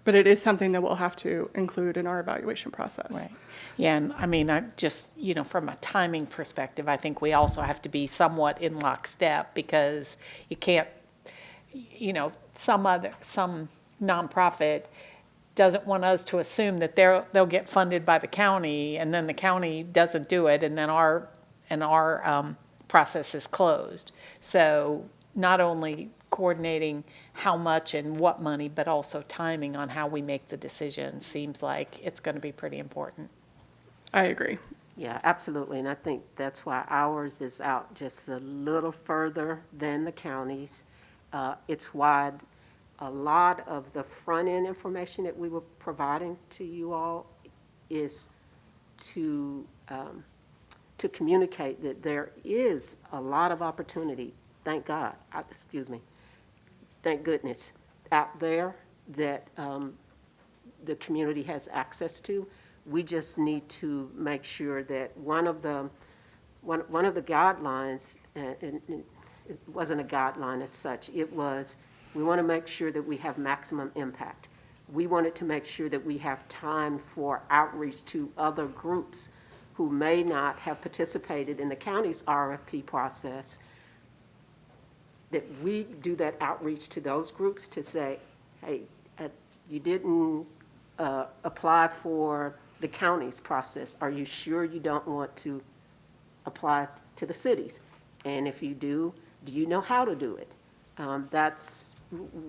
But it is something that we'll have to include in our evaluation process. Right. Yeah, and I mean, I just, from a timing perspective, I think we also have to be somewhat in lockstep because you can't, some nonprofit doesn't want us to assume that they'll get funded by the county and then the county doesn't do it and then our process is closed. So not only coordinating how much and what money, but also timing on how we make the decision seems like it's going to be pretty important. I agree. Yeah, absolutely. And I think that's why ours is out just a little further than the county's. It's why a lot of the front-end information that we were providing to you all is to communicate that there is a lot of opportunity, thank goodness, out there that the community has access to. We just need to make sure that one of the guidelines, and it wasn't a guideline as such, it was we want to make sure that we have maximum impact. We wanted to make sure that we have time for outreach to other groups who may not have participated in the county's RFP process, that we do that outreach to those groups to say, hey, you didn't apply for the county's process. Are you sure you don't want to apply to the cities? And if you do you know how to do it?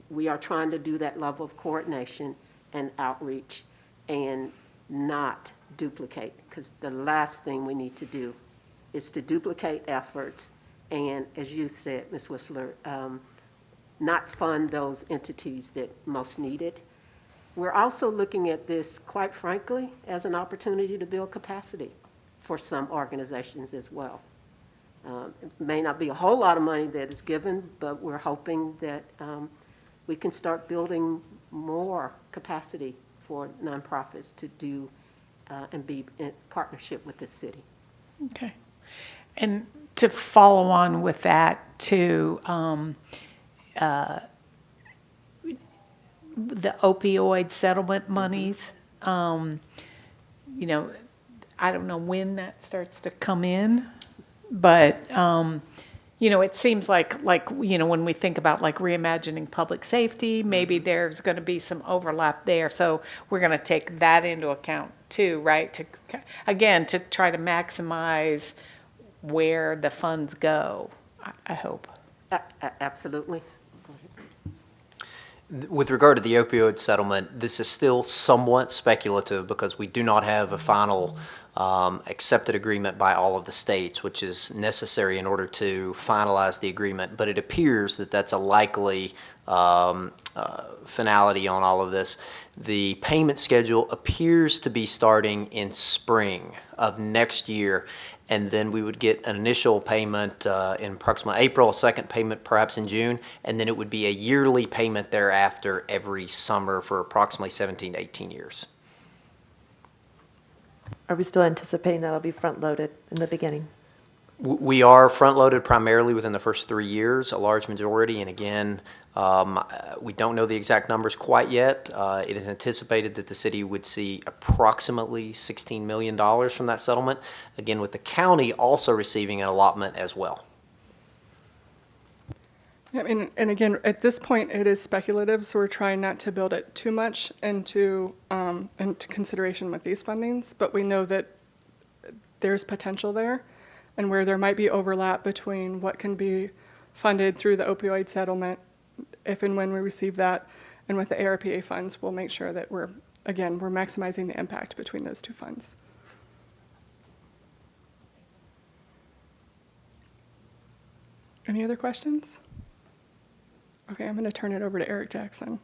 We are trying to do that level of coordination and outreach and not duplicate, because the last thing we need to do is to duplicate efforts and, as you said, Ms. Whistler, not fund those entities that most need it. We're also looking at this, quite frankly, as an opportunity to build capacity for some organizations as well. It may not be a whole lot of money that is given, but we're hoping that we can start building more capacity for nonprofits to do and be in partnership with the city. Okay. And to follow on with that, too, the opioid settlement monies, I don't know when that starts to come in, but, you know, it seems like, you know, when we think about like reimagining public safety, maybe there's going to be some overlap there. So we're going to take that into account too, right? To, again, to try to maximize where the funds go, I hope. Absolutely. With regard to the opioid settlement, this is still somewhat speculative because we do not have a final accepted agreement by all of the states, which is necessary in order to finalize the agreement. But it appears that that's a likely finality on all of this. The payment schedule appears to be starting in spring of next year, and then we would get an initial payment in approximately April, a second payment perhaps in June, and then it would be a yearly payment thereafter every summer for approximately 17 to 18 years. Are we still anticipating that'll be front-loaded in the beginning? We are front-loaded primarily within the first 3 years, a large majority, and again, we don't know the exact numbers quite yet. It is anticipated that the city would see approximately $16 million from that settlement, again with the county also receiving an allotment as well. Yeah, and again, at this point, it is speculative, so we're trying not to build it too much into consideration with these fundings, but we know that there's potential there, and where there might be overlap between what can be funded through the opioid settlement, if and when we receive that, and with the ARPA funds, we'll make sure that we're maximizing the impact between those two funds. Any other questions? Okay, I'm going to turn it over to Eric Jackson.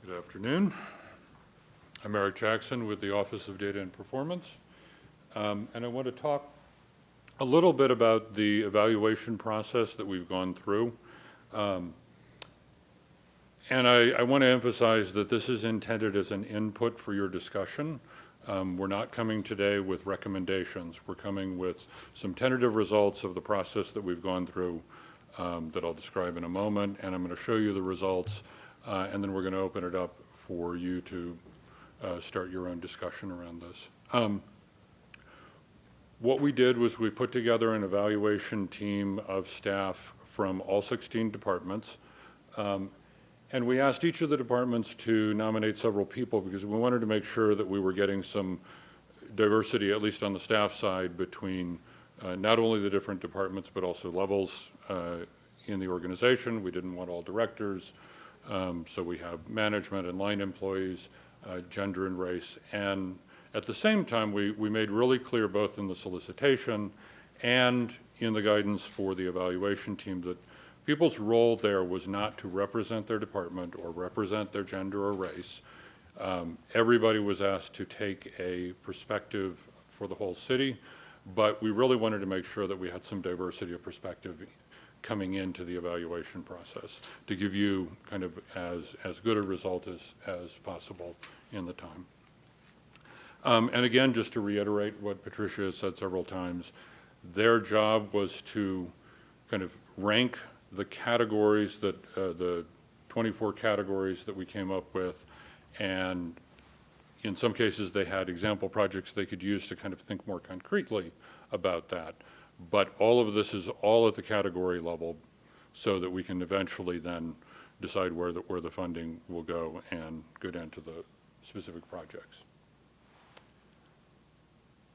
Good afternoon. I'm Eric Jackson with the Office of Data and Performance, and I want to talk a little bit about the evaluation process that we've gone through. And I want to emphasize that this is intended as an input for your discussion. We're not coming today with recommendations. We're coming with some tentative results of the process that we've gone through that I'll describe in a moment, and I'm going to show you the results, and then we're going to open it up for you to start your own discussion around this. What we did was we put together an evaluation team of staff from all 16 departments, and we asked each of the departments to nominate several people because we wanted to make sure that we were getting some diversity, at least on the staff side, between not only the different departments but also levels in the organization. We didn't want all directors, so we have management and line employees, gender and race, and at the same time we made really clear both in the solicitation and in the guidance for the evaluation team that people's role there was not to represent their department or represent their gender or race. Everybody was asked to take a perspective for the whole city, but we really wanted to make sure that we had some diversity of perspective coming into the evaluation process to give you kind of as good a result as possible in the time. And again, just to reiterate what Patricia has said several times, their job was to kind of rank the categories that, the 24 categories that we came up with, and in some cases they had example projects they could use to kind of think more concretely about that. But all of this is all at the category level so that we can eventually then decide where the funding will go and go down to the specific projects.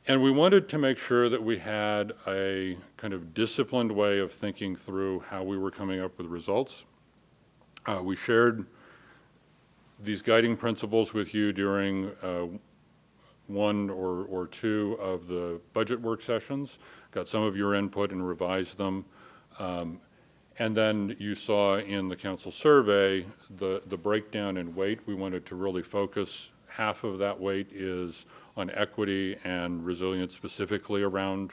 And we wanted to make sure that we had a kind of disciplined way of thinking through how we were coming up with results. We shared these guiding principles with you during one or two of the budget work sessions, got some of your input and revised them. And then you saw in the council survey the breakdown in weight. We wanted to really focus. Half of that weight is on equity and resilience, specifically around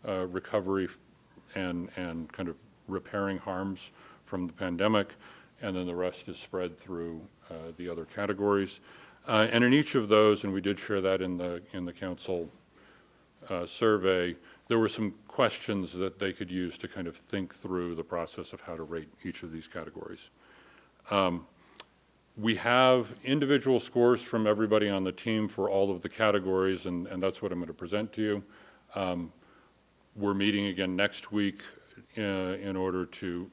recovery and kind of repairing harms from the pandemic, and then the rest is spread through the other categories. And in each of those, and we did share that in the council survey, there were some questions that they could use to kind of think through the process of how to rate each of these categories. We have individual scores from everybody on the team for all of the categories, and that's what I'm going to present to you. We're meeting again next week in order to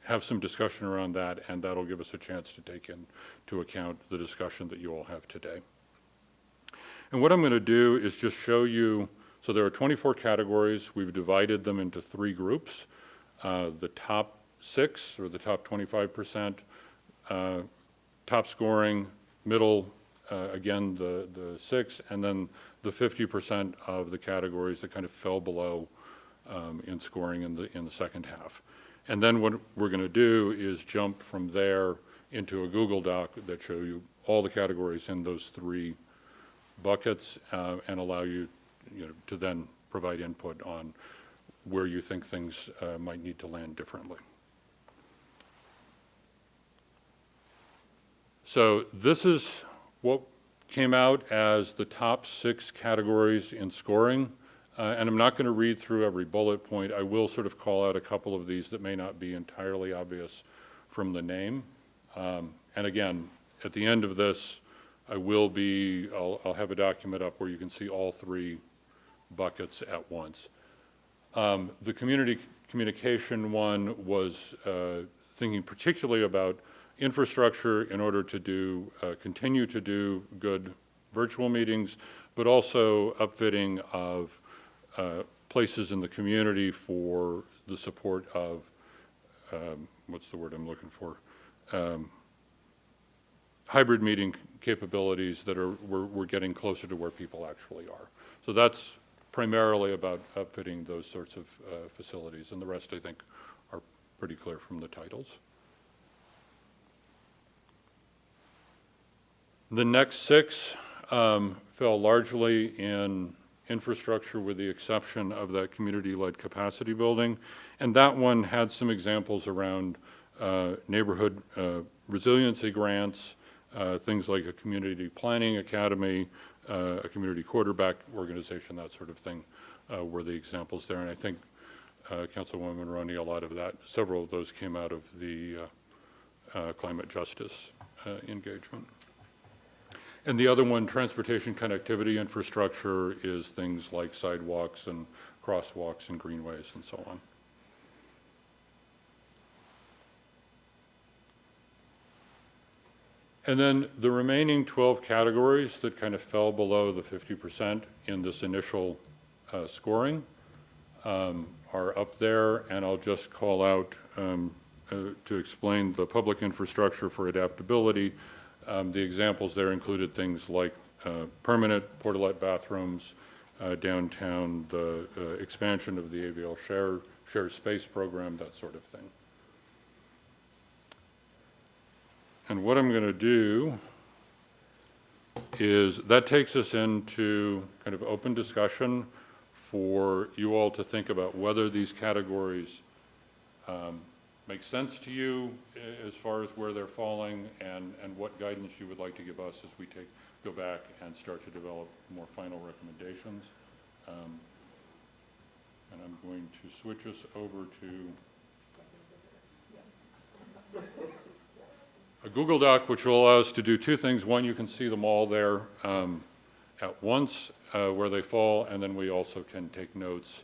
have some discussion around that, and that'll give us a chance to take into account the discussion that you all have today. And what I'm going to do is just show you, so there are 24 categories. We've divided them into 3 groups. The top 6, or the top 25%, top scoring, middle, again, the 6, and then the 50% of the categories that kind of fell below in scoring in the second half. And then what we're going to do is jump from there into a Google Doc that show you all the categories in those 3 buckets and allow you, to then provide input on where you think things might need to land differently. So this is what came out as the top 6 categories in scoring. And I'm not going to read through every bullet point. I will sort of call out a couple of these that may not be entirely obvious from the name. And again, at the end of this, I'll have a document up where you can see all 3 buckets at once. The community communication one was thinking particularly about infrastructure in order to continue to do good virtual meetings, but also upfitting of places in the community for the support of, what's the word I'm looking for? Hybrid meeting capabilities that we're getting closer to where people actually are. So that's primarily about upfitting those sorts of facilities, and the rest I think are pretty clear from the titles. The next 6 fell largely in infrastructure with the exception of that community-led capacity building. And that one had some examples around neighborhood resiliency grants, things like a community planning academy, a community quarterback organization, that sort of thing were the examples there. And I think Councilwoman Roney, several of those came out of the climate justice engagement. And the other one, transportation connectivity infrastructure, is things like sidewalks and crosswalks and greenways and so on. And then the remaining 12 categories that kind of fell below the 50% in this initial scoring are up there, and I'll just call out to explain the public infrastructure for adaptability. The examples there included things like permanent portalette bathrooms downtown, the expansion of the AVL Share Space program, that sort of thing. And what I'm going to do is that takes us into kind of open discussion for you all to think about whether these categories make sense to you as far as where they're falling and what guidance you would like to give us as we go back and start to develop more final recommendations. And I'm going to switch us over to a Google Doc, which will allow us to do 2 things. One, you can see them all there at once where they fall, and then we also can take notes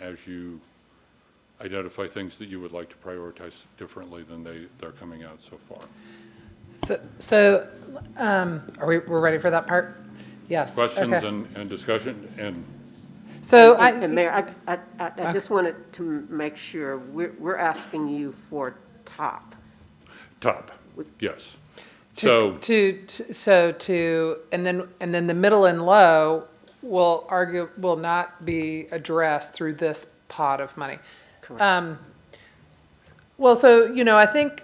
as you identify things that you would like to prioritize differently than they're coming out so far. So we're ready for that part? Yes. Questions okay. and discussion and. So And Mayor, I just wanted to make sure we're asking you for top. Top, yes. and then the middle and low will not be addressed through this pot of money. Correct. Well, so, I think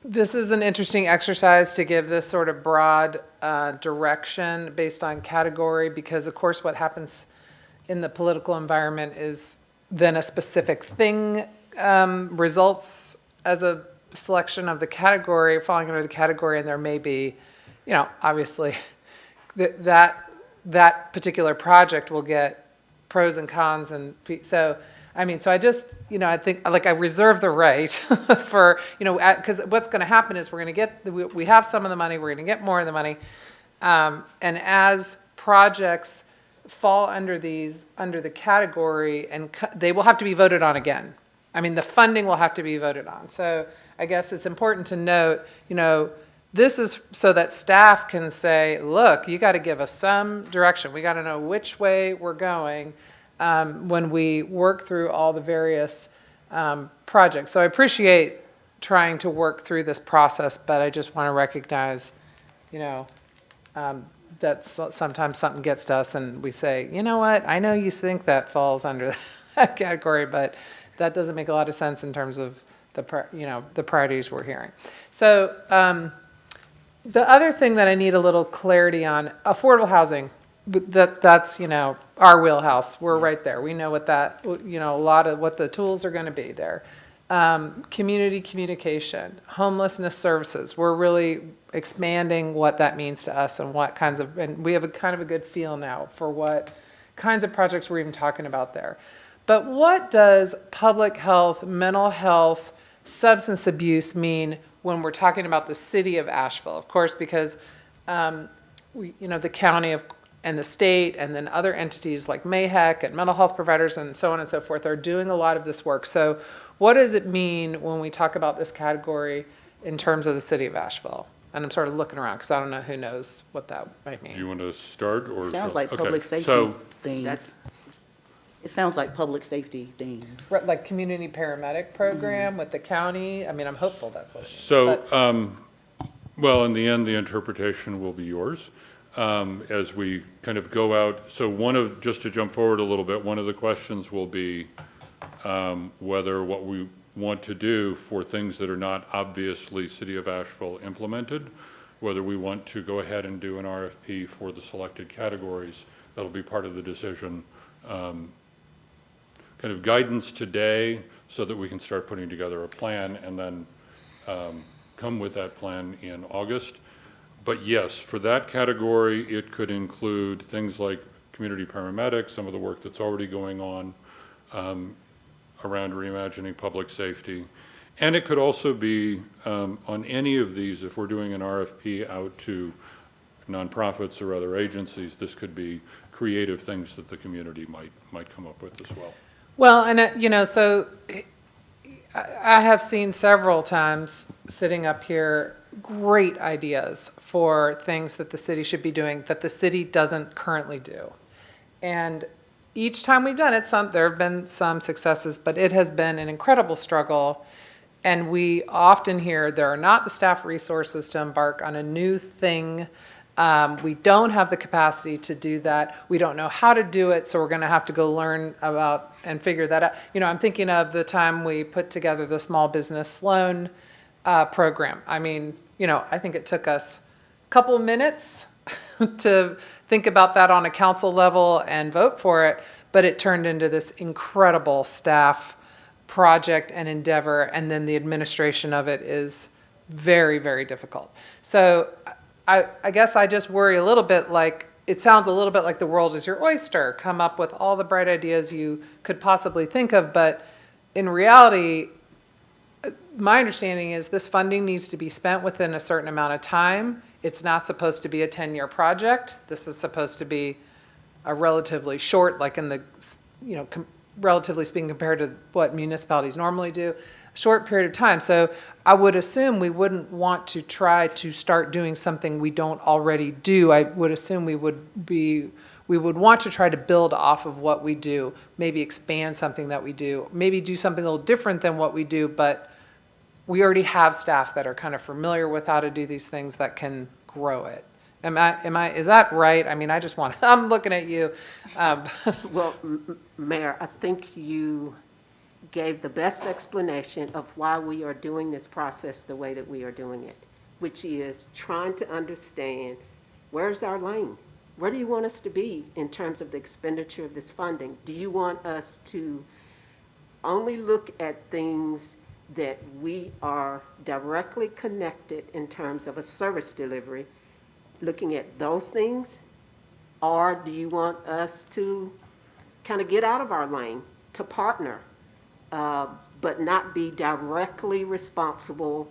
this is an interesting exercise to give this sort of broad direction based on category, because of course what happens in the political environment is then a specific thing results as a selection of the category, falling under the category, and there may be, obviously that particular project will get pros and cons, and so I mean, so I just, I think, like, I reserve the right for, because what's going to happen is we have some of the money, we're going to get more of the money. And as projects fall under the category, and they will have to be voted on again. I mean, the funding will have to be voted on. So I guess it's important to note, this is so that staff can say, look, you got to give us some direction. We got to know which way we're going when we work through all the various projects. So I appreciate trying to work through this process, but I just want to recognize, that sometimes something gets to us and we say, you know what, I know you think that falls under that category, but that doesn't make a lot of sense in terms of the priorities we're hearing. So the other thing that I need a little clarity on, affordable housing, that's, our wheelhouse. We're right there. We know what that, a lot of what the tools are going to be there. Community communication, homelessness services. We're really expanding what that means to us and what kinds of, and we have a kind of a good feel now for what kinds of projects we're even talking about there. But what does public health, mental health, substance abuse mean when we're talking about the city of Asheville? Of course, because the county and the state and then other entities like MAHEC and mental health providers and so on and so forth are doing a lot of this work. So what does it mean when we talk about this category in terms of the city of Asheville? And I'm sort of looking around because I don't know who knows what that might mean. Do you want to start or? Sounds like okay, public safety so- themes. It sounds like public safety themes. Like community paramedic program with the county. I mean, I'm hopeful that's what it means. So, well, in the end, the interpretation will be yours as we kind of go out. So just to jump forward a little bit, one of the questions will be whether what we want to do for things that are not obviously City of Asheville implemented, whether we want to go ahead and do an RFP for the selected categories. That'll be part of the decision. Kind of guidance today so that we can start putting together a plan and then come with that plan in August. But yes, for that category, it could include things like community paramedics, some of the work that's already going on around reimagining public safety. And it could also be on any of these, if we're doing an RFP out to nonprofits or other agencies, this could be creative things that the community might come up with as well. Well, and so I have seen several times sitting up here great ideas for things that the city should be doing that the city doesn't currently do. And each time we've done it, there have been some successes, but it has been an incredible struggle. And we often hear there are not the staff resources to embark on a new thing. We don't have the capacity to do that. We don't know how to do it, so we're going to have to go learn about and figure that out. I'm thinking of the time we put together the small business loan program. I mean, I think it took us a couple of minutes to think about that on a council level and vote for it, but it turned into this incredible staff project and endeavor, and then the administration of it is very, very difficult. So I guess I just worry a little bit like, it sounds a little bit like the world is your oyster. Come up with all the bright ideas you could possibly think of, but in reality, my understanding is this funding needs to be spent within a certain amount of time. It's not supposed to be a 10-year project. This is supposed to be a relatively short, like in the, relatively speaking compared to what municipalities normally do, short period of time. So I would assume we wouldn't want to try to start doing something we don't already do. I would assume we would want to try to build off of what we do, maybe expand something that we do, maybe do something a little different than what we do, but we already have staff that are kind of familiar with how to do these things that can grow it. Is that right? I mean, I'm looking at you. Well, Mayor, I think you gave the best explanation of why we are doing this process the way that we are doing it, which is trying to understand where's our lane? Where do you want us to be in terms of the expenditure of this funding? Do you want us to only look at things that we are directly connected in terms of a service delivery, looking at those things? Or do you want us to kind of get out of our lane to partner, but not be directly responsible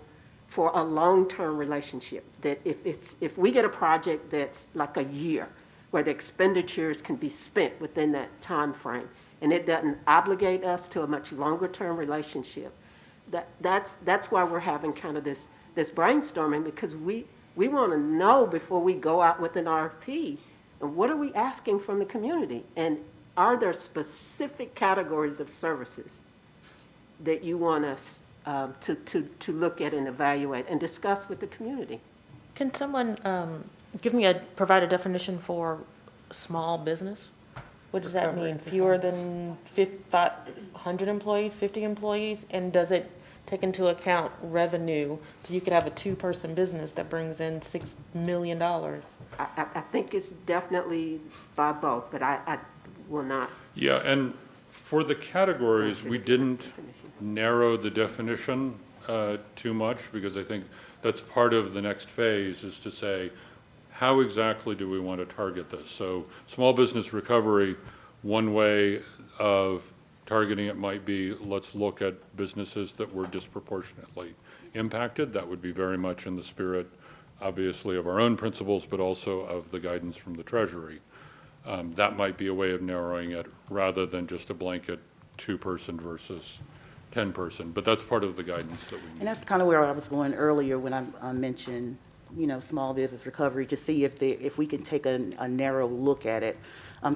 for a long-term relationship. That if we get a project that's like a year, where the expenditures can be spent within that time frame, and it doesn't obligate us to a much longer-term relationship, that's why we're having kind of this brainstorming, because we want to know before we go out with an RFP, and what are we asking from the community? And are there specific categories of services that you want us to look at and evaluate and discuss with the community? Can someone provide a definition for small business? What does that mean? Fewer than 500 employees, 50 employees? And does it take into account revenue? So you could have a two-person business that brings in $6 million. I think it's definitely by both, but I will not. Yeah, and for the categories, we didn't narrow the definition too much, because I think that's part of the next phase, is to say, how exactly do we want to target this? So small business recovery, one way of targeting it might be, let's look at businesses that were disproportionately impacted. That would be very much in the spirit, obviously, of our own principles, but also of the guidance from the Treasury. That might be a way of narrowing it, rather than just a blanket 2-person versus 10-person. But that's part of the guidance that we need. And that's kind of where I was going earlier when I mentioned, small business recovery, to see if we can take a narrow look at it,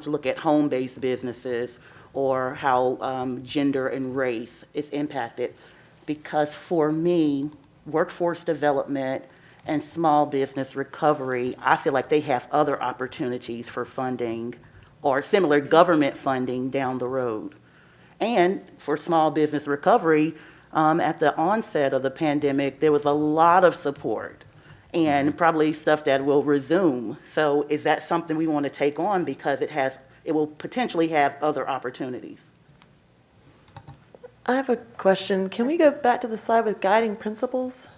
to look at home-based businesses, or how gender and race is impacted. Because for me, workforce development and small business recovery, I feel like they have other opportunities for funding or similar government funding down the road. And for small business recovery, at the onset of the pandemic, there was a lot of support and probably stuff that will resume. So is that something we want to take on, because it will potentially have other opportunities? I have a question. Can we go back to the slide with guiding principles?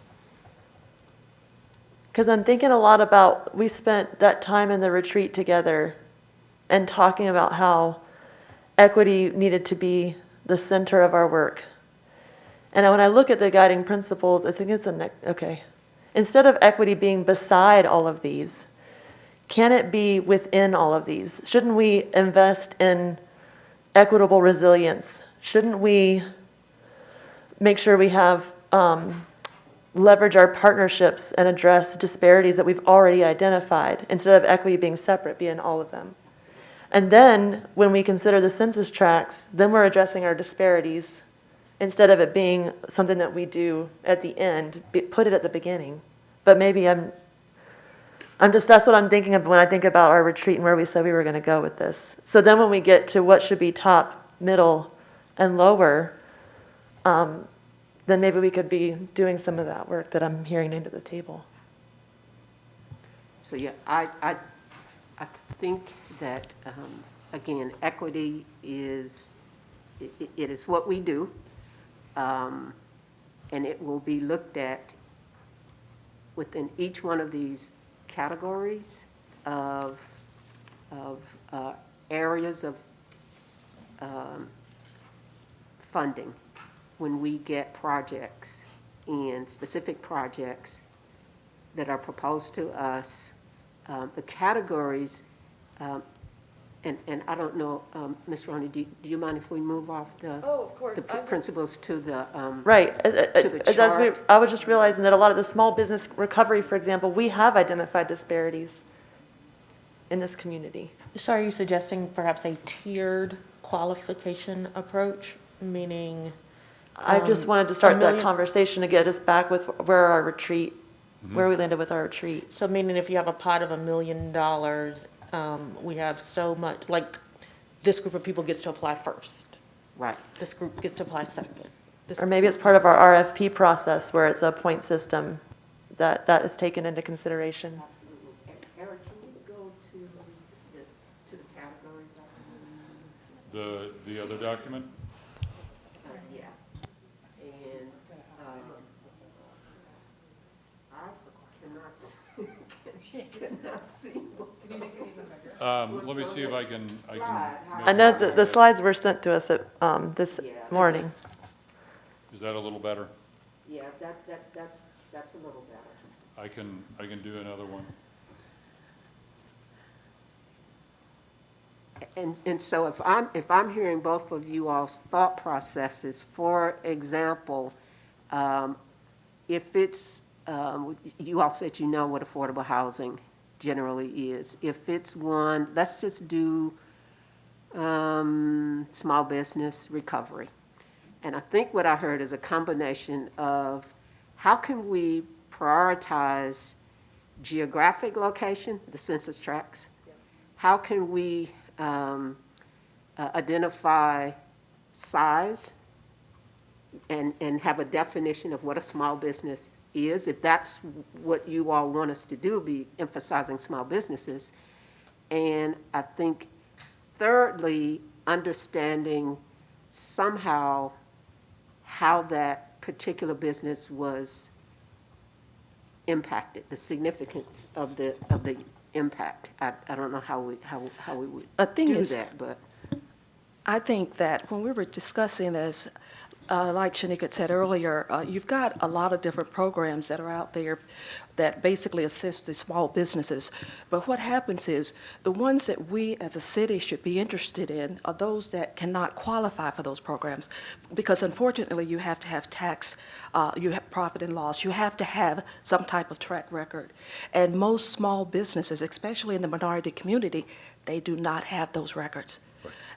Because I'm thinking a lot about, we spent that time in the retreat together and talking about how equity needed to be the center of our work. And when I look at the guiding principles, I think it's okay. Instead of equity being beside all of these, can it be within all of these? Shouldn't we invest in equitable resilience? Shouldn't we make sure we have leverage our partnerships and address disparities that we've already identified, instead of equity being separate, be in all of them? And then when we consider the census tracts, then we're addressing our disparities, instead of it being something that we do at the end, put it at the beginning. But maybe that's what I'm thinking of when I think about our retreat and where we said we were going to go with this. So then when we get to what should be top, middle, and lower, then maybe we could be doing some of that work that I'm hearing into the table. So yeah, I think that, again, equity is what we do, and it will be looked at within each one of these categories of areas of funding when we get projects, and specific projects that are proposed to us. The categories, and I don't know, Ms. Roney, do you mind if we move off the principles to the Right. to the chart? I was just realizing that a lot of the small business recovery, for example, we have identified disparities in this community. So are you suggesting perhaps a tiered qualification approach, meaning? I just wanted to start that million- conversation to get us back with where we landed with our retreat. So meaning if you have a pot of $1 million, we have so much, like, this group of people gets to apply first. Right. This group gets to apply second. Or maybe it's part of our RFP process where it's a point system that is taken into consideration. Absolutely. Eric, can you go to the categories? The other document? Yeah. And I cannot see what's. Let me see if I can. I know the slides were sent to us at this Yeah. morning. Is that a little better? Yeah, that's a little better. I can do another one. And so if I'm hearing both of you all's thought processes, for example, if it's, you all said you know what affordable housing generally is. If it's one, let's just do small business recovery. And I think what I heard is a combination of how can we prioritize geographic location, the census tracts? How can we identify size and have a definition of what a small business is, if that's what you all want us to do, be emphasizing small businesses. And I think thirdly, understanding somehow how that particular business was impacted, the significance of the impact. I don't know how we would do that, but. I think that when we were discussing this, like Shanika had said earlier, you've got a lot of different programs that are out there that basically assist the small businesses. But what happens is the ones that we as a city should be interested in are those that cannot qualify for those programs. Because unfortunately, you have to have tax, you have profit and loss, you have to have some type of track record. And most small businesses, especially in the minority community, they do not have those records.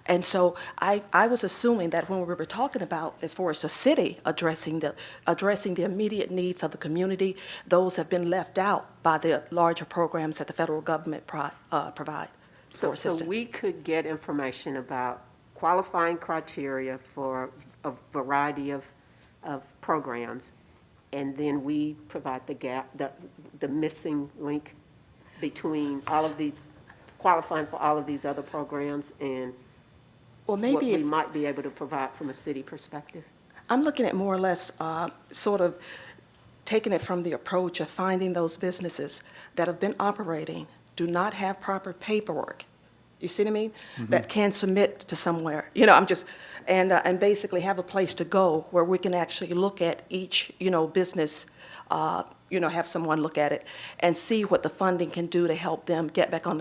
And so I was assuming that when we were talking about, as far as the city addressing the immediate needs of the community, those have been left out by the larger programs that the federal government provide for So assistance. we could get information about qualifying criteria for a variety of programs, and then we provide the gap, the missing link between all of these, qualifying for all of these other programs and Well, what maybe we if, might be able to provide from a city perspective. I'm looking at more or less sort of taking it from the approach of finding those businesses that have been operating, do not have proper paperwork. You see what I mean? That can submit to somewhere. You know, I'm just, and basically have a place to go where we can actually look at each, business, have someone look at it and see what the funding can do to help them get back on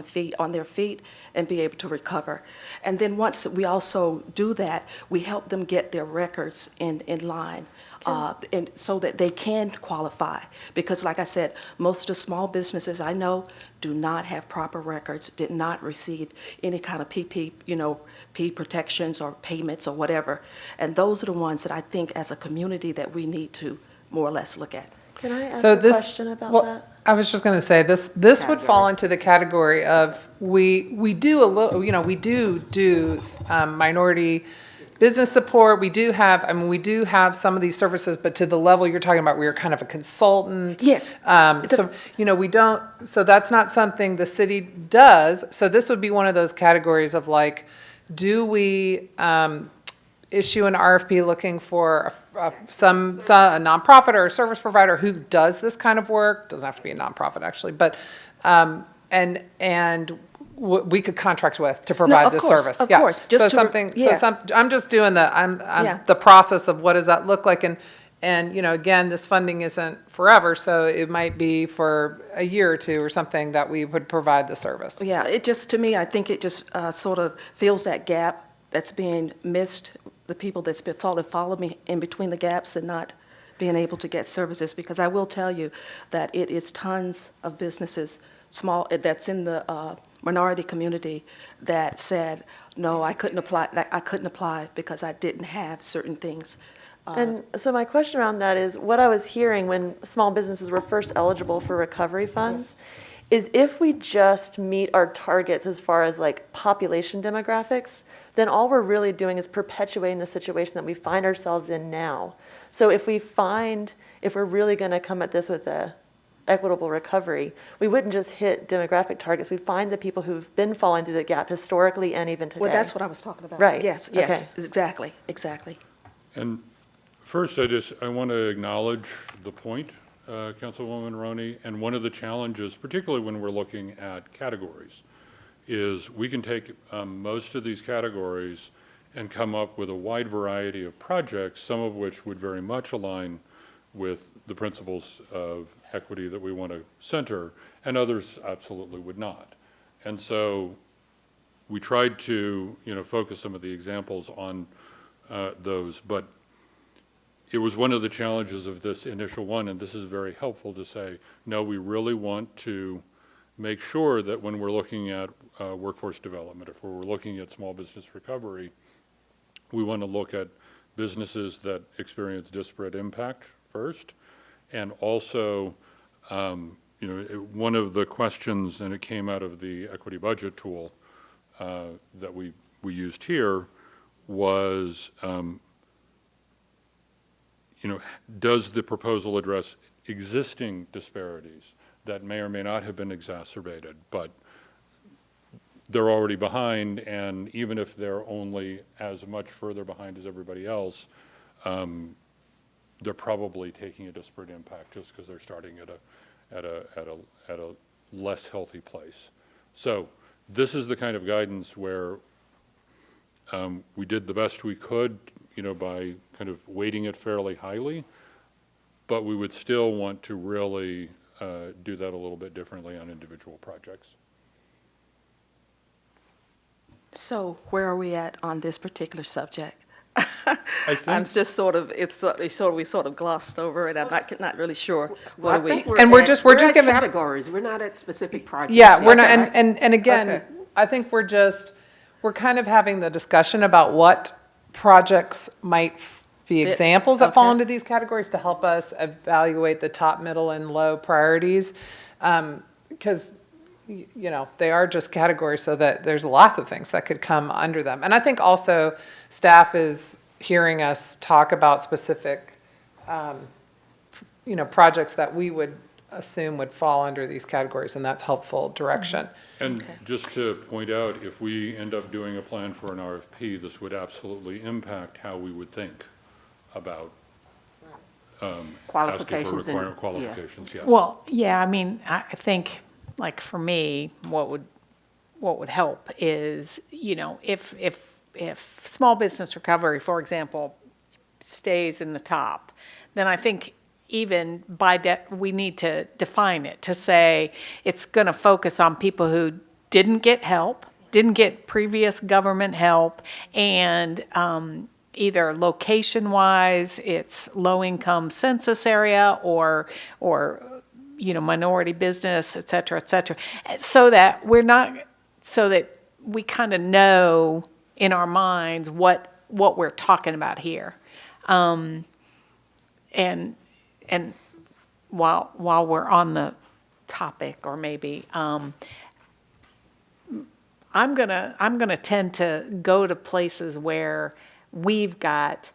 their feet and be able to recover. And then once we also do that, we help them get their records in line. And so that they can qualify. Because like I said, most of the small businesses I know do not have proper records, did not receive any kind of P protections or payments or whatever. And those are the ones that I think as a community that we need to more or less look at. Can I ask So a this, question about well, that? I was just going to say this would fall into the category of we do a little, we do minority business support. We do have some of these services, but to the level you're talking about, we're kind of a consultant. Yes. So we don't. So that's not something the city does. So this would be one of those categories of like, do we issue an RFP looking for a nonprofit or a service provider who does this kind of work? Doesn't have to be a nonprofit actually, but we could contract with to provide of this course, service. of Yeah. course. So Just to- something. yeah. I'm just doing Yeah. the process of what does that look like, and again, this funding isn't forever, so it might be for a year or two or something that we would provide the service. Yeah, it just, to me, I think it just sort of fills that gap that's being missed, the people that's been follow me in between the gaps and not being able to get services, because I will tell you that it is tons of businesses, small, that's in the minority community that said, no, I couldn't apply because I didn't have certain things. And so my question around that is, what I was hearing when small businesses were first eligible for recovery funds is if we just meet our targets as far as like population demographics, then all we're really doing is perpetuating the situation that we find ourselves in now. So if we're really going to come at this with a equitable recovery, we wouldn't just hit demographic targets. We'd find the people who've been falling through the gap historically and even today. Well, that's what I was talking about. Right. Yes, Okay. exactly. And first, I want to acknowledge the point, Councilwoman Roney, and one of the challenges, particularly when we're looking at categories, is we can take most of these categories and come up with a wide variety of projects, some of which would very much align with the principles of equity that we want to center, and others absolutely would not. And so we tried to, focus some of the examples on those, but it was one of the challenges of this initial one, and this is very helpful to say, no, we really want to make sure that when we're looking at workforce development, if we're looking at small business recovery, we want to look at businesses that experience disparate impact first, and also, one of the questions, and it came out of the equity budget tool that we used here, was, does the proposal address existing disparities that may or may not have been exacerbated, but they're already behind, and even if they're only as much further behind as everybody else, they're probably taking a disparate impact just because they're starting at a less healthy place. So this is the kind of guidance where we did the best we could, by kind of weighting it fairly highly, but we would still want to really do that a little bit differently on individual projects. So where are we at on this particular subject? I think, I'm just we sort of glossed over it. I'm not really sure. Well, I think And we're just at giving- categories. We're not at specific projects. Yeah, we're yet. not, and again, Okay. I think we're kind of having the discussion about what projects might be examples that fall okay. into these categories to help us evaluate the top, middle, and low priorities. Because, they are just categories, so that there's lots of things that could come under them. And I think also staff is hearing us talk about specific, projects that we would assume would fall under these categories, and that's helpful direction. and just to point out, if we end up doing a plan for an RFP, this would absolutely impact how we would think about asking for Qualifications and- requirement qualifications, yes. Well, yeah, I mean, I think, like, for me, what would help is, if small business recovery, for example, stays in the top, then I think even we need to define it to say it's going to focus on people who didn't get help, didn't get previous government help, and either location-wise, it's low-income census area or minority business, et cetera, so that we kind of know in our minds what we're talking about here. And while we're on the topic, or maybe, I'm gonna tend to go to places where we've got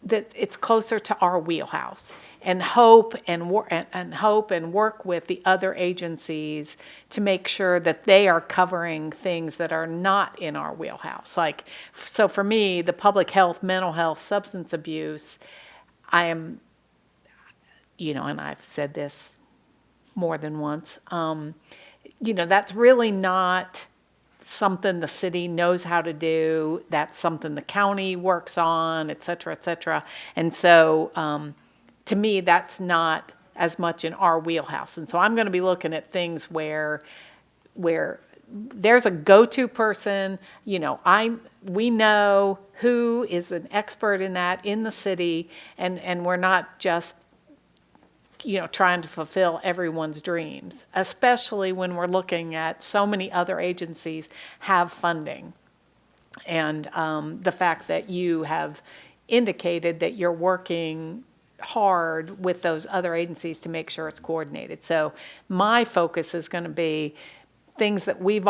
that it's closer to our wheelhouse, and hope and work with the other agencies to make sure that they are covering things that are not in our wheelhouse. Like, so for me, the public health, mental health, substance abuse, I am, and I've said this more than once, that's really not something the city knows how to do. That's something the county works on, et cetera, et cetera. And so, to me, that's not as much in our wheelhouse. And so I'm going to be looking at things where there's a go-to person, we know who is an expert in that in the city, and we're not just, trying to fulfill everyone's dreams, especially when we're looking at so many other agencies have funding. And the fact that you have indicated that you're working hard with those other agencies to make sure it's coordinated. So my focus is going to be things that we're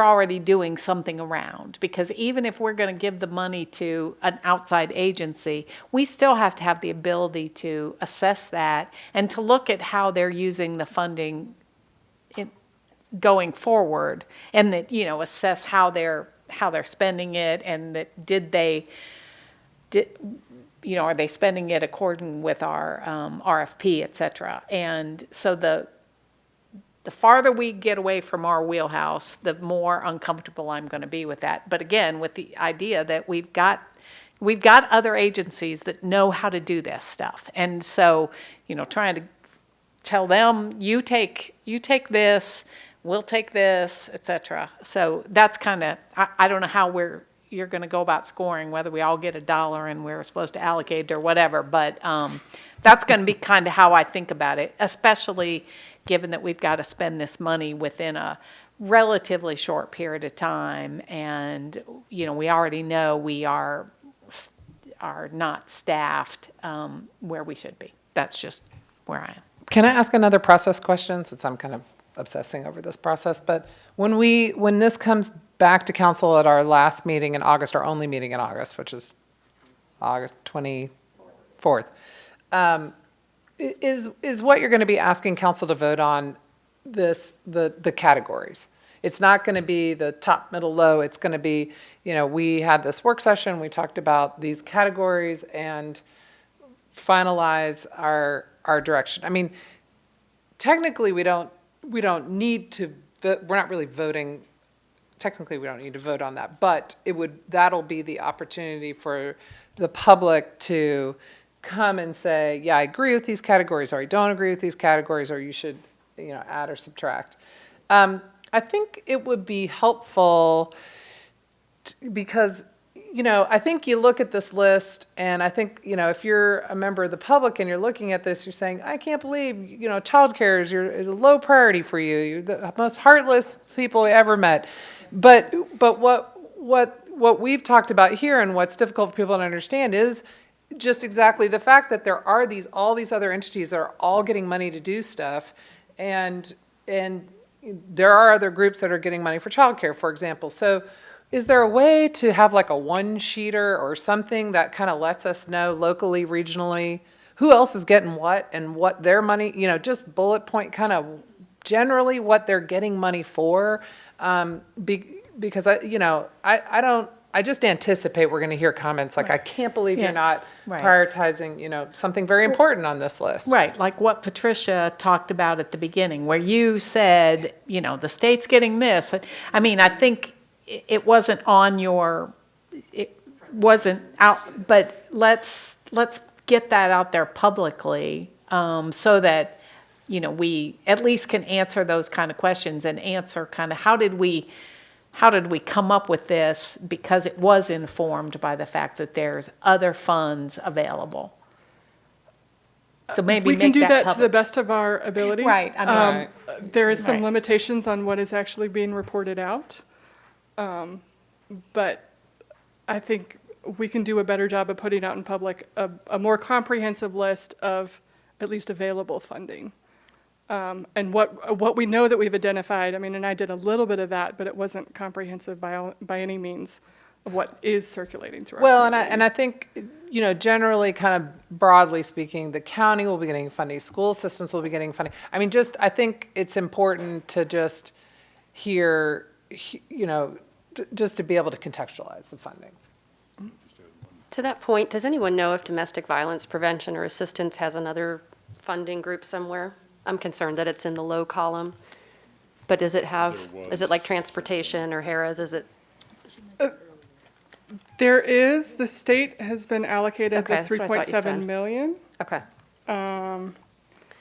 already doing something around, because even if we're going to give the money to an outside agency, we still have to have the ability to assess that and to look at how they're using the funding going forward, and that, assess how they're spending it, and that are they spending it according with our RFP, et cetera. And so the farther we get away from our wheelhouse, the more uncomfortable I'm going to be with that. But again, with the idea that we've got other agencies that know how to do this stuff. And so, trying to tell them, you take this, we'll take this, et cetera. So that's kind of, I don't know how you're going to go about scoring, whether we all get $1 and we're supposed to allocate it or whatever, but that's going to be kind of how I think about it, especially given that we've got to spend this money within a relatively short period of time. And, we already know we are not staffed where we should be. That's just where I am. Can I ask another process question, since I'm kind of obsessing over this process? But when this comes back to council at our last meeting in August, our only meeting in August, which is August 24th, is what you're going to be asking council to vote on the categories? It's not going to be the top, middle, low. It's going to be, we had this work session, we talked about these categories and finalize our direction. I mean, technically we don't need to vote. We're not really voting. Technically we don't need to vote on that, but that'll be the opportunity for the public to come and say, yeah, I agree with these categories, or I don't agree with these categories, or you should, add or subtract. I think it would be helpful because, I think you look at this list, and I think, if you're a member of the public and you're looking at this, you're saying, I can't believe, childcare is a low priority for you. You're the most heartless people I ever met. But what we've talked about here, and what's difficult for people to understand, is just exactly the fact that there are all these other entities that are all getting money to do stuff, and there are other groups that are getting money for childcare, for example. So is there a way to have like a one-sheeter or something that kind of lets us know locally, regionally, who else is getting what and what their money, just bullet point kind of generally what they're getting money for? Because I just anticipate we're going to hear comments like, I can't believe you're not prioritizing, something very important on this list. Right, like what Patricia talked about at the beginning, where you said, the state's getting this. I mean, I think it wasn't it wasn't out, but let's get that out there publicly so that, we at least can answer those kind of questions and answer kind of how did we come up with this, because it was informed by the fact that there's other funds available. So maybe we can do that to the public. best of our ability. Right, I mean, There is some right. limitations on what is actually being reported out. But I think we can do a better job of putting out in public a more comprehensive list of at least available funding. And what we know that we've identified, I mean, and I did a little bit of that, but it wasn't comprehensive by any means of what is circulating through our Well, community. and I think, generally, kind of broadly speaking, the county will be getting funding, school systems will be getting funding. I mean, I think it's important to just hear, just to be able to contextualize the funding. To that point, does anyone know if domestic violence prevention or assistance has another funding group somewhere? I'm concerned that it's in the low column, but does it have, is it like transportation or Harrah's, is it? The state has been allocated the Okay, that's what I thought you 3.7 said. million. Okay, And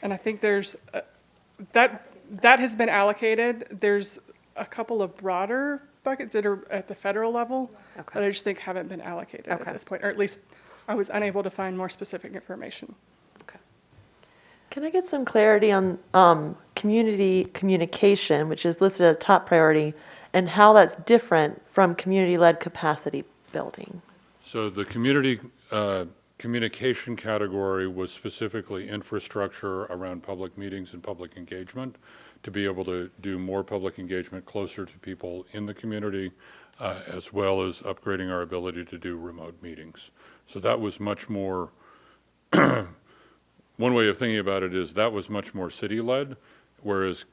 I think there's, that has been allocated. There's a couple of broader buckets that are at the federal level that I just think haven't been allocated at Okay. this point, or at least I was unable to find more specific information. Can I get some clarity on community communication, which is listed as top priority, and how that's different from community-led capacity building? So the community communication category was specifically infrastructure around public meetings and public engagement, to be able to do more public engagement closer to people in the community, as well as upgrading our ability to do remote meetings. So that was much more, one way of thinking about it is that was much more city-led, whereas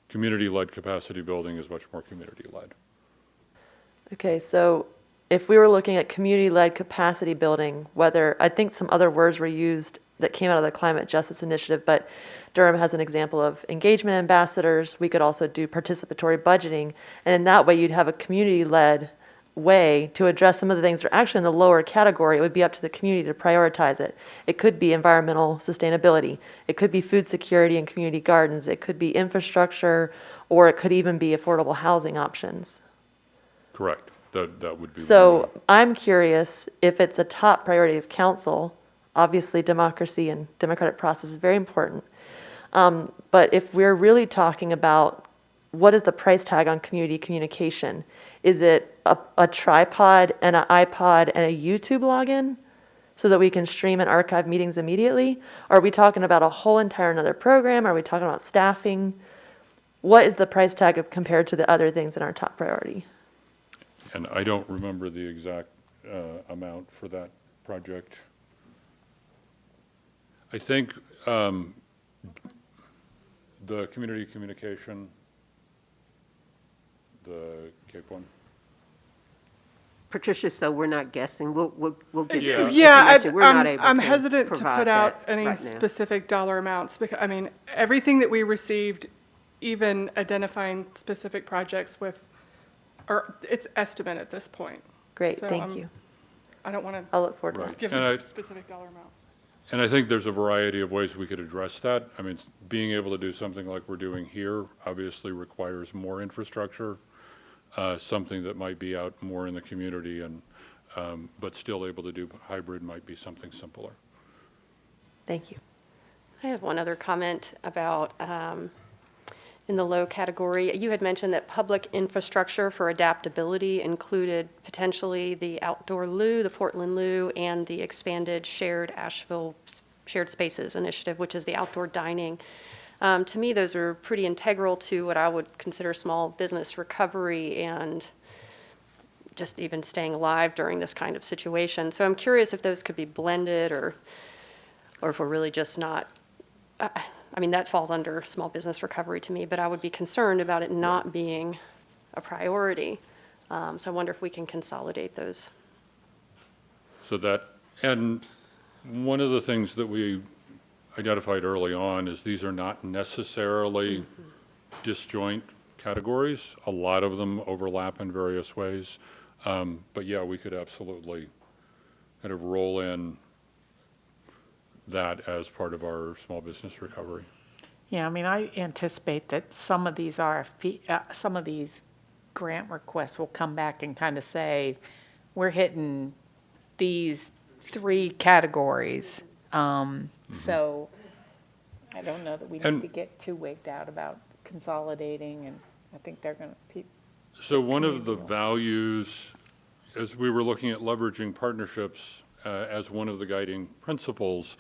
community-led capacity building is much more community-led. Okay, so if we were looking at community-led capacity building, whether, I think some other words were used, that came out of the Climate Justice Initiative, but Durham has an example of engagement ambassadors. We could also do participatory budgeting, and in that way, you'd have a community-led way to address some of the things that are actually in the lower category. It would be up to the community to prioritize it. It could be environmental sustainability. It could be food security and community gardens. It could be infrastructure, or it could even be affordable housing options. Correct. That would be. So I'm curious if it's a top priority of council. Obviously, democracy and democratic process is very important. But if we're really talking about what is the price tag on community communication, is it a tripod and an iPod and a YouTube login so that we can stream and archive meetings immediately? Are we talking about a whole entire another program? Are we talking about staffing? What is the price tag compared to the other things in our top priority? And I don't remember the exact amount for that project. I think the community communication, the Cape one. Patricia, so we're not guessing, we'll get. Yeah. Yeah, information. We're not able I'm to hesitant to provide put out that any right now. specific dollar amounts, because, I mean, everything that we received, even identifying specific projects with, or it's estimate at this point. Great, So, thank you. I don't want to I'll look forward to Right. that. give And a I- specific dollar amount. And I think there's a variety of ways we could address that. I mean, being able to do something like we're doing here obviously requires more infrastructure, something that might be out more in the community, and but still able to do hybrid might be something simpler. Thank you. I have one other comment about, in the low category, you had mentioned that public infrastructure for adaptability included potentially the outdoor loo, the Portland Loo, and the expanded shared Asheville Shared Spaces Initiative, which is the outdoor dining. To me, those are pretty integral to what I would consider small business recovery and just even staying alive during this kind of situation. So I'm curious if those could be blended, or if we're really just not, I mean, that falls under small business recovery to me, but I would be concerned about it not being a priority. So I wonder if we can consolidate those. So that, and one of the things that we identified early on is these are not necessarily disjoint categories. A lot of them overlap in various ways. But yeah, we could absolutely kind of roll in that as part of our small business recovery. Yeah, I mean, I anticipate that some of these some of these grant requests will come back and kind of say, we're hitting these 3 categories. So I don't know that we need to get too wigged out about consolidating, and I think they're going to. So one of the values, as we were looking at leveraging partnerships as one of the guiding principles,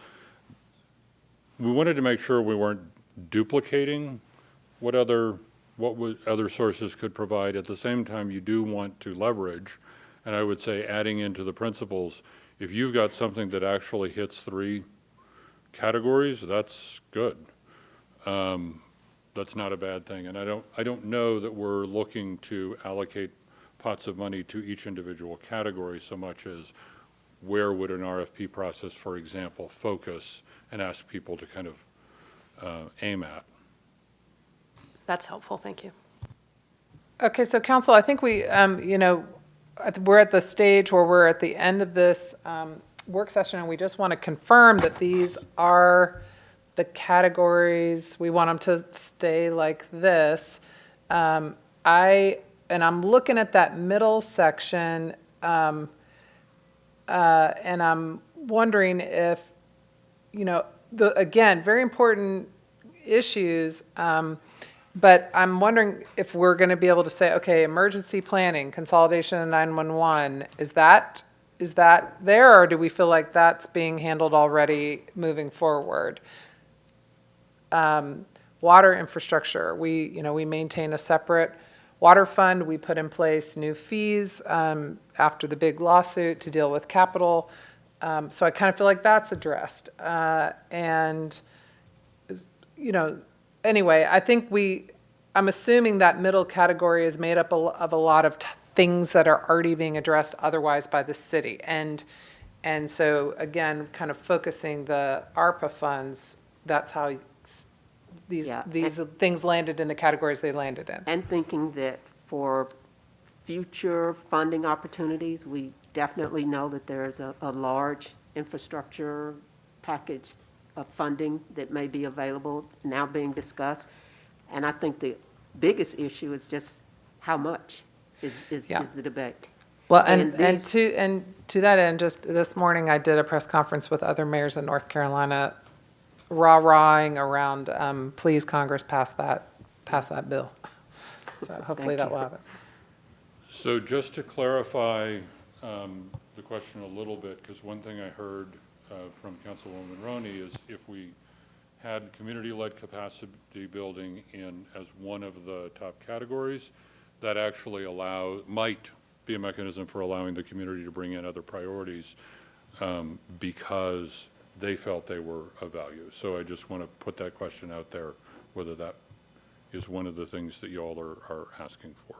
we wanted to make sure we weren't duplicating what other sources could provide. At the same time, you do want to leverage, and I would say adding into the principles, if you've got something that actually hits 3 categories, that's good. That's not a bad thing, and I don't know that we're looking to allocate pots of money to each individual category so much as where would an RFP process, for example, focus and ask people to kind of aim at. That's helpful, thank you. Okay, so council, I think we, we're at the stage where we're at the end of this work session, and we just want to confirm that these are the categories. We want them to stay like this. I'm looking at that middle section, and I'm wondering if, again, very important issues, but I'm wondering if we're going to be able to say, okay, emergency planning, consolidation of 911, is that there, or do we feel like that's being handled already moving forward? Water infrastructure, we maintain a separate water fund. We put in place new fees after the big lawsuit to deal with capital. So I kind of feel like that's addressed. Anyway, I think I'm assuming that middle category is made up of a lot of things that are already being addressed otherwise by the city. And And so again, kind of focusing the ARPA funds, that's how these Yeah, things landed in the categories they landed in. And thinking that for future funding opportunities, we definitely know that there's a large infrastructure package of funding that may be available, now being discussed. And I think the biggest issue is just how much is Yeah. the debate. Well, And and these- to that end, just this morning, I did a press conference with other mayors in North Carolina, rah-rahing around, please Congress pass that bill. So hopefully that will happen. So just to clarify the question a little bit, because one thing I heard from Councilwoman Roney is if we had community-led capacity building in as one of the top categories, that actually might be a mechanism for allowing the community to bring in other priorities because they felt they were of value. So I just want to put that question out there, whether that is one of the things that you all are asking for.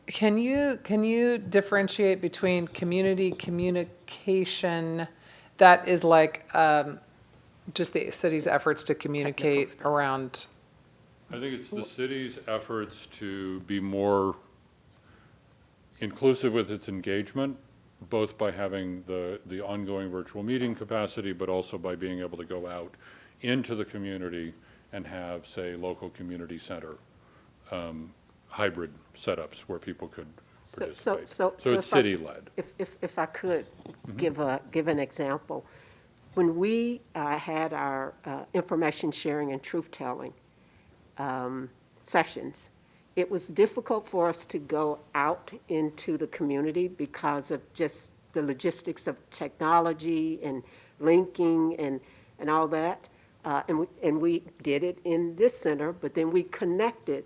Can you differentiate between community communication that is like just the city's efforts to communicate around? I think it's the city's efforts to be more inclusive with its engagement, both by having the ongoing virtual meeting capacity, but also by being able to go out into the community and have, say, local community center hybrid setups where people could participate. So it's if I- city-led. If I could give an example. When we had our information sharing and truth-telling sessions, it was difficult for us to go out into the community because of just the logistics of technology and linking and all that. And we did it in this center, but then we connected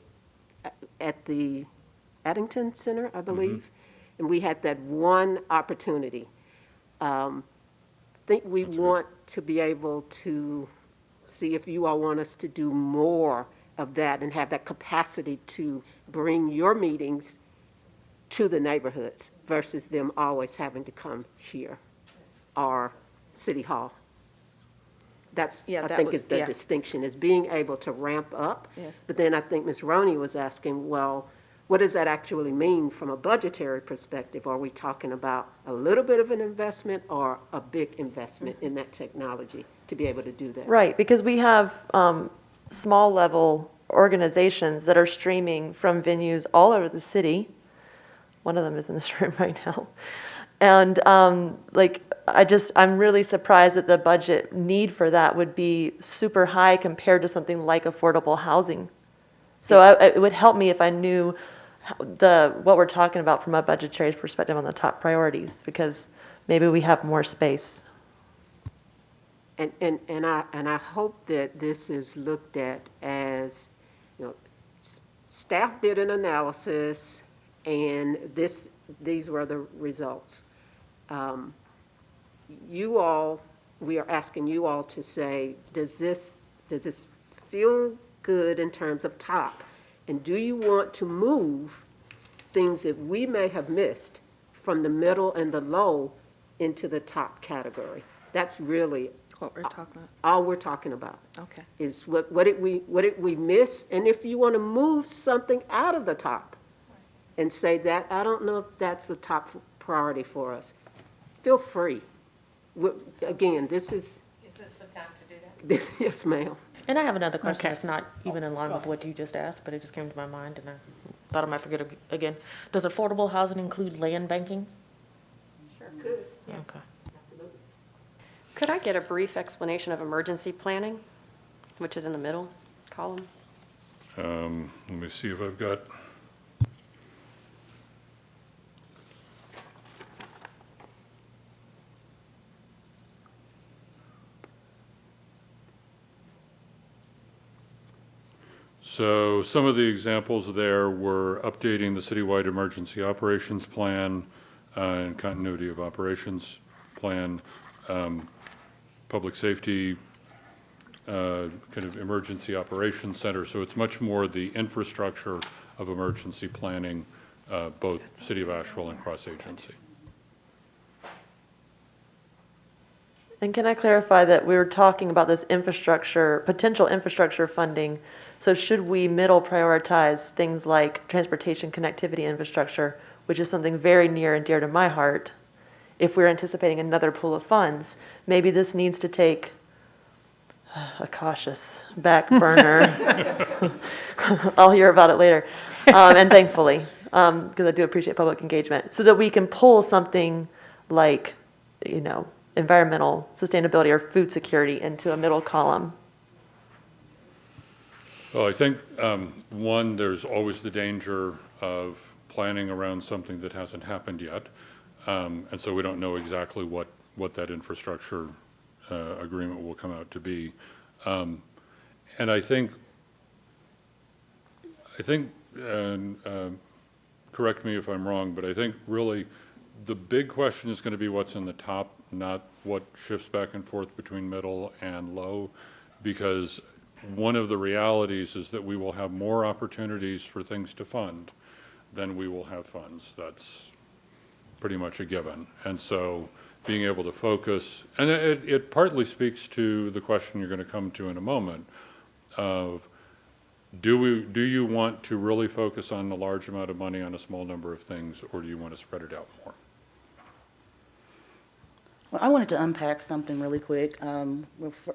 at the Addington Center, I believe, and we had that one opportunity. I think we want to be able to see if you all want us to do more of that and have that capacity to bring your meetings to the neighborhoods versus them always having to come here or City Hall. That's, Yeah, I that think was- is the yeah. distinction, is being able to ramp up. Yes. But then I think Ms. Roney was asking, well, what does that actually mean from a budgetary perspective? Are we talking about a little bit of an investment or a big investment in that technology to be able to do that? Right, because we have small level organizations that are streaming from venues all over the city. One of them is in this room right now. And I'm really surprised that the budget need for that would be super high compared to something like affordable housing. So it would help me if I knew what we're talking about from a budgetary perspective on the top priorities, because maybe we have more space. And I hope that this is looked at as, staff did an analysis and these were the results. We are asking you all to say, does this feel good in terms of top? And do you want to move things that we may have missed from the middle and the low into the top category? That's really What we're talking about, all we're talking about, okay. is what did we miss? And if you want to move something out of the top and say that, I don't know if that's the top priority for us, feel free. Again, this is. Is this the time to do that? Yes, ma'am. And I have another question Okay. that's not even in line with what you just asked, but it just came to my mind and I thought I might forget it again. Does affordable housing include land banking? Sure could. Okay. Could I get a brief explanation of emergency planning, which is in the middle column? Let me see if I've got. So some of the examples there were updating the citywide emergency operations plan and continuity of operations plan, public safety, kind of emergency operations center. So it's much more the infrastructure of emergency planning, both City of Asheville and cross-agency. And can I clarify that we were talking about this infrastructure, potential infrastructure funding? So should we middle prioritize things like transportation connectivity infrastructure, which is something very near and dear to my heart? If we're anticipating another pool of funds, maybe this needs to take a cautious back burner. I'll hear about it later, and thankfully, because I do appreciate public engagement, so that we can pull something like, environmental sustainability or food security into a middle column. Well, I think, one, there's always the danger of planning around something that hasn't happened yet. And so we don't know exactly what that infrastructure agreement will come out to be. And I think, and correct me if I'm wrong, but I think really the big question is going to be what's in the top, not what shifts back and forth between middle and low, because one of the realities is that we will have more opportunities for things to fund than we will have funds. That's pretty much a given. And so being able to focus, and it partly speaks to the question you're going to come to in a moment of, do you want to really focus on a large amount of money on a small number of things, or do you want to spread it out more? Well, I wanted to unpack something really quick.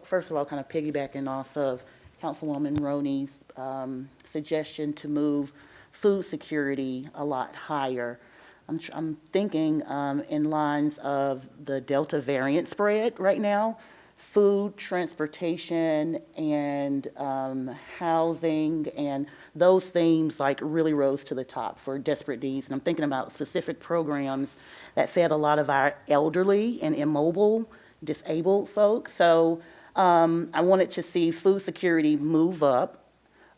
First of all, kind of piggybacking off of Councilwoman Roney's suggestion to move food security a lot higher. I'm thinking in lines of the Delta variant spread right now. Food, transportation, and housing, and those themes like really rose to the top for desperate needs. And I'm thinking about specific programs that fed a lot of our elderly and immobile, disabled folks. So I wanted to see food security move up,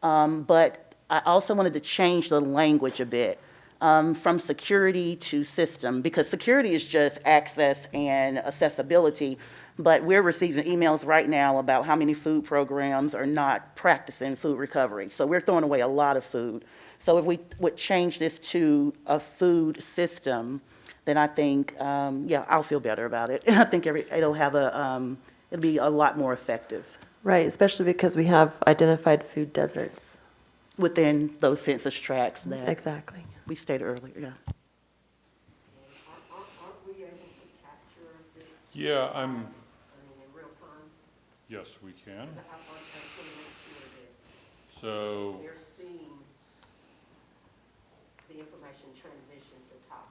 but I also wanted to change the language a bit. From security to system, because security is just access and accessibility, but we're receiving emails right now about how many food programs are not practicing food recovery. So we're throwing away a lot of food. So if we would change this to a food system, then I think, yeah, I'll feel better about it. And I think it'll be a lot more effective. Right, especially because we have identified food deserts. Within those census tracts that Exactly. we stated earlier, yeah. Aren't we able to capture this, Yeah, in real time? yes, we can. I just want to make sure that So, they're seeing the information transition to top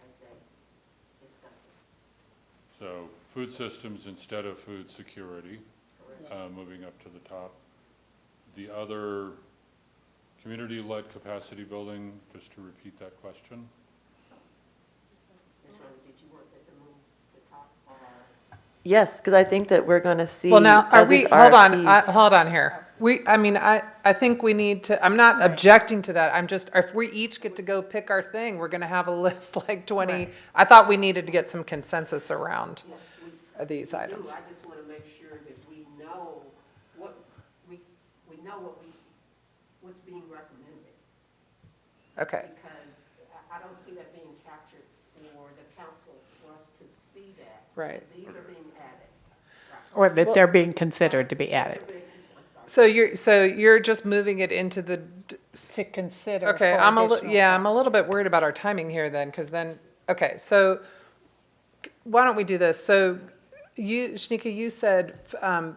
as they discuss it. so food systems instead of food security, moving up to the top. The other community-led capacity building, just to repeat that question. Ms. Roney, did you want that to move to top or? Yes, because I think that we're going to see. Well, now, are as we, these hold RFPs on here. I think we need to, I'm not objecting to that. I'm just, if we each get to go pick our thing, we're going to have a list like 20. I thought we needed to get some consensus around these items. I just want to make sure that we know what, we know what's being recommended. Okay. Because I don't see that being captured for the council for us to see that. Right. These are being added. Or that they're being considered to be added. So you're just moving it into the, To consider okay, for I'm additional a little bit worried about our timing here then, because then, okay, so why don't we do this? So you, Shanika, you said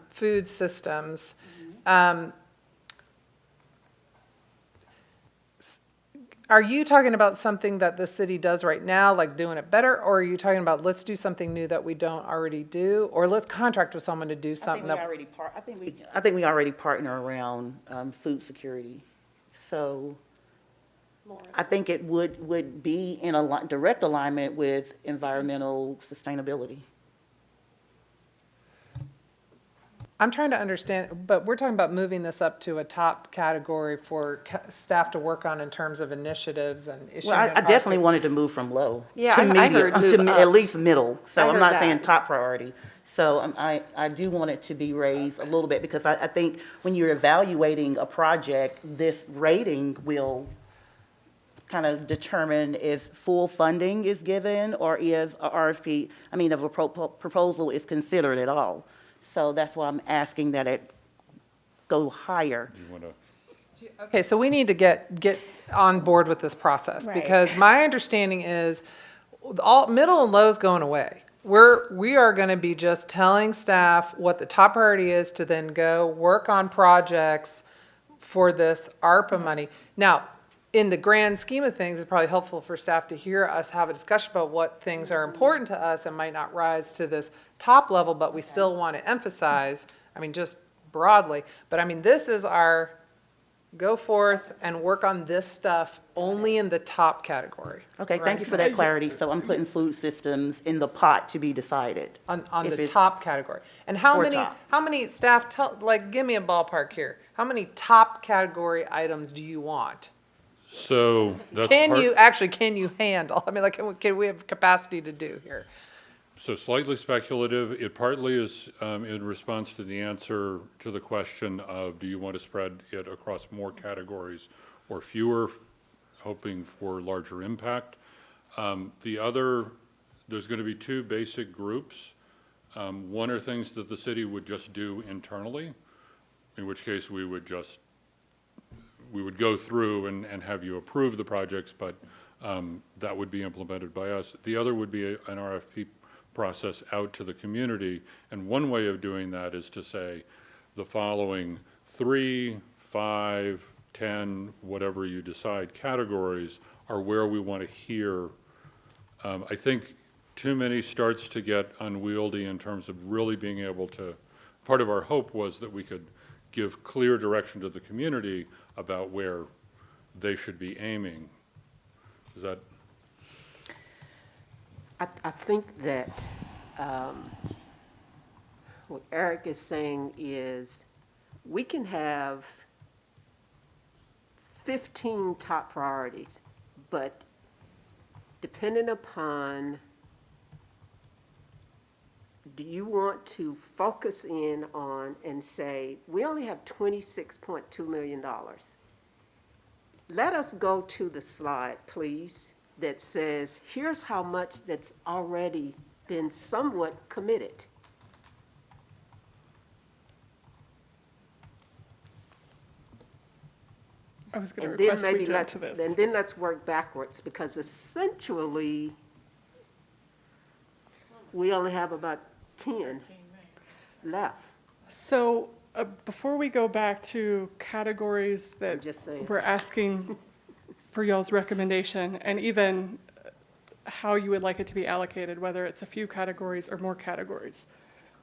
food systems. Are you talking about something that the city does right now, like doing it better? Or are you talking about let's do something new that we don't already do? Or let's contract with someone to do something that? I think we already partner around food security. So I think it would be in a direct alignment with environmental sustainability. I'm trying to understand, but we're talking about moving this up to a top category for staff to work on in terms of initiatives and issues. Well, I definitely wanted to move from low Yeah, to I medium, heard move to up. at least middle. So I I'm heard not that. saying top priority. So I do want it to be raised a little bit because I think when you're evaluating a project, this rating will kind of determine if full funding is given or if a RFP, if a proposal is considered at all. So that's why I'm asking that it go higher. Do you want to? Okay, so we need to get on board with this process, because my understanding is all middle and low's going away. We are going to be just telling staff what the top priority is to then go work on projects for this ARPA money. Now, in the grand scheme of things, it's probably helpful for staff to hear us have a discussion about what things are important to us and might not rise to this top level, but we still want to emphasize, just broadly. But this is our go forth and work on this stuff only in the top category. Okay, thank you for that clarity. So I'm putting food systems in the pot to be decided. On If the it's top category. And for top. how many staff, give me a ballpark here. How many top category items do you want? So that's Can part- you handle? Can we have capacity to do here? So slightly speculative. It partly is in response to the answer to the question of, do you want to spread it across more categories or fewer, hoping for larger impact? The other, there's going to be two basic groups. One are things that the city would just do internally, in which case we would go through and have you approve the projects, but that would be implemented by us. The other would be an RFP process out to the community, and one way of doing that is to say the following 3, 5, 10, whatever you decide, categories are where we want to hear. I think too many starts to get unwieldy in terms of really being able to, part of our hope was that we could give clear direction to the community about where they should be aiming. Is that? I think that what Eric is saying is we can have 15 top priorities, but depending upon, do you want to focus in on and say, we only have $26.2 million. Let us go to the slide, please, that says, here's how much that's already been somewhat committed. I was going to And then request we maybe jump to this. and then let's work backwards, because essentially, we only have about 10 left. So before we go back to categories that Just saying. we're asking for y'all's recommendation, and even how you would like it to be allocated, whether it's a few categories or more categories.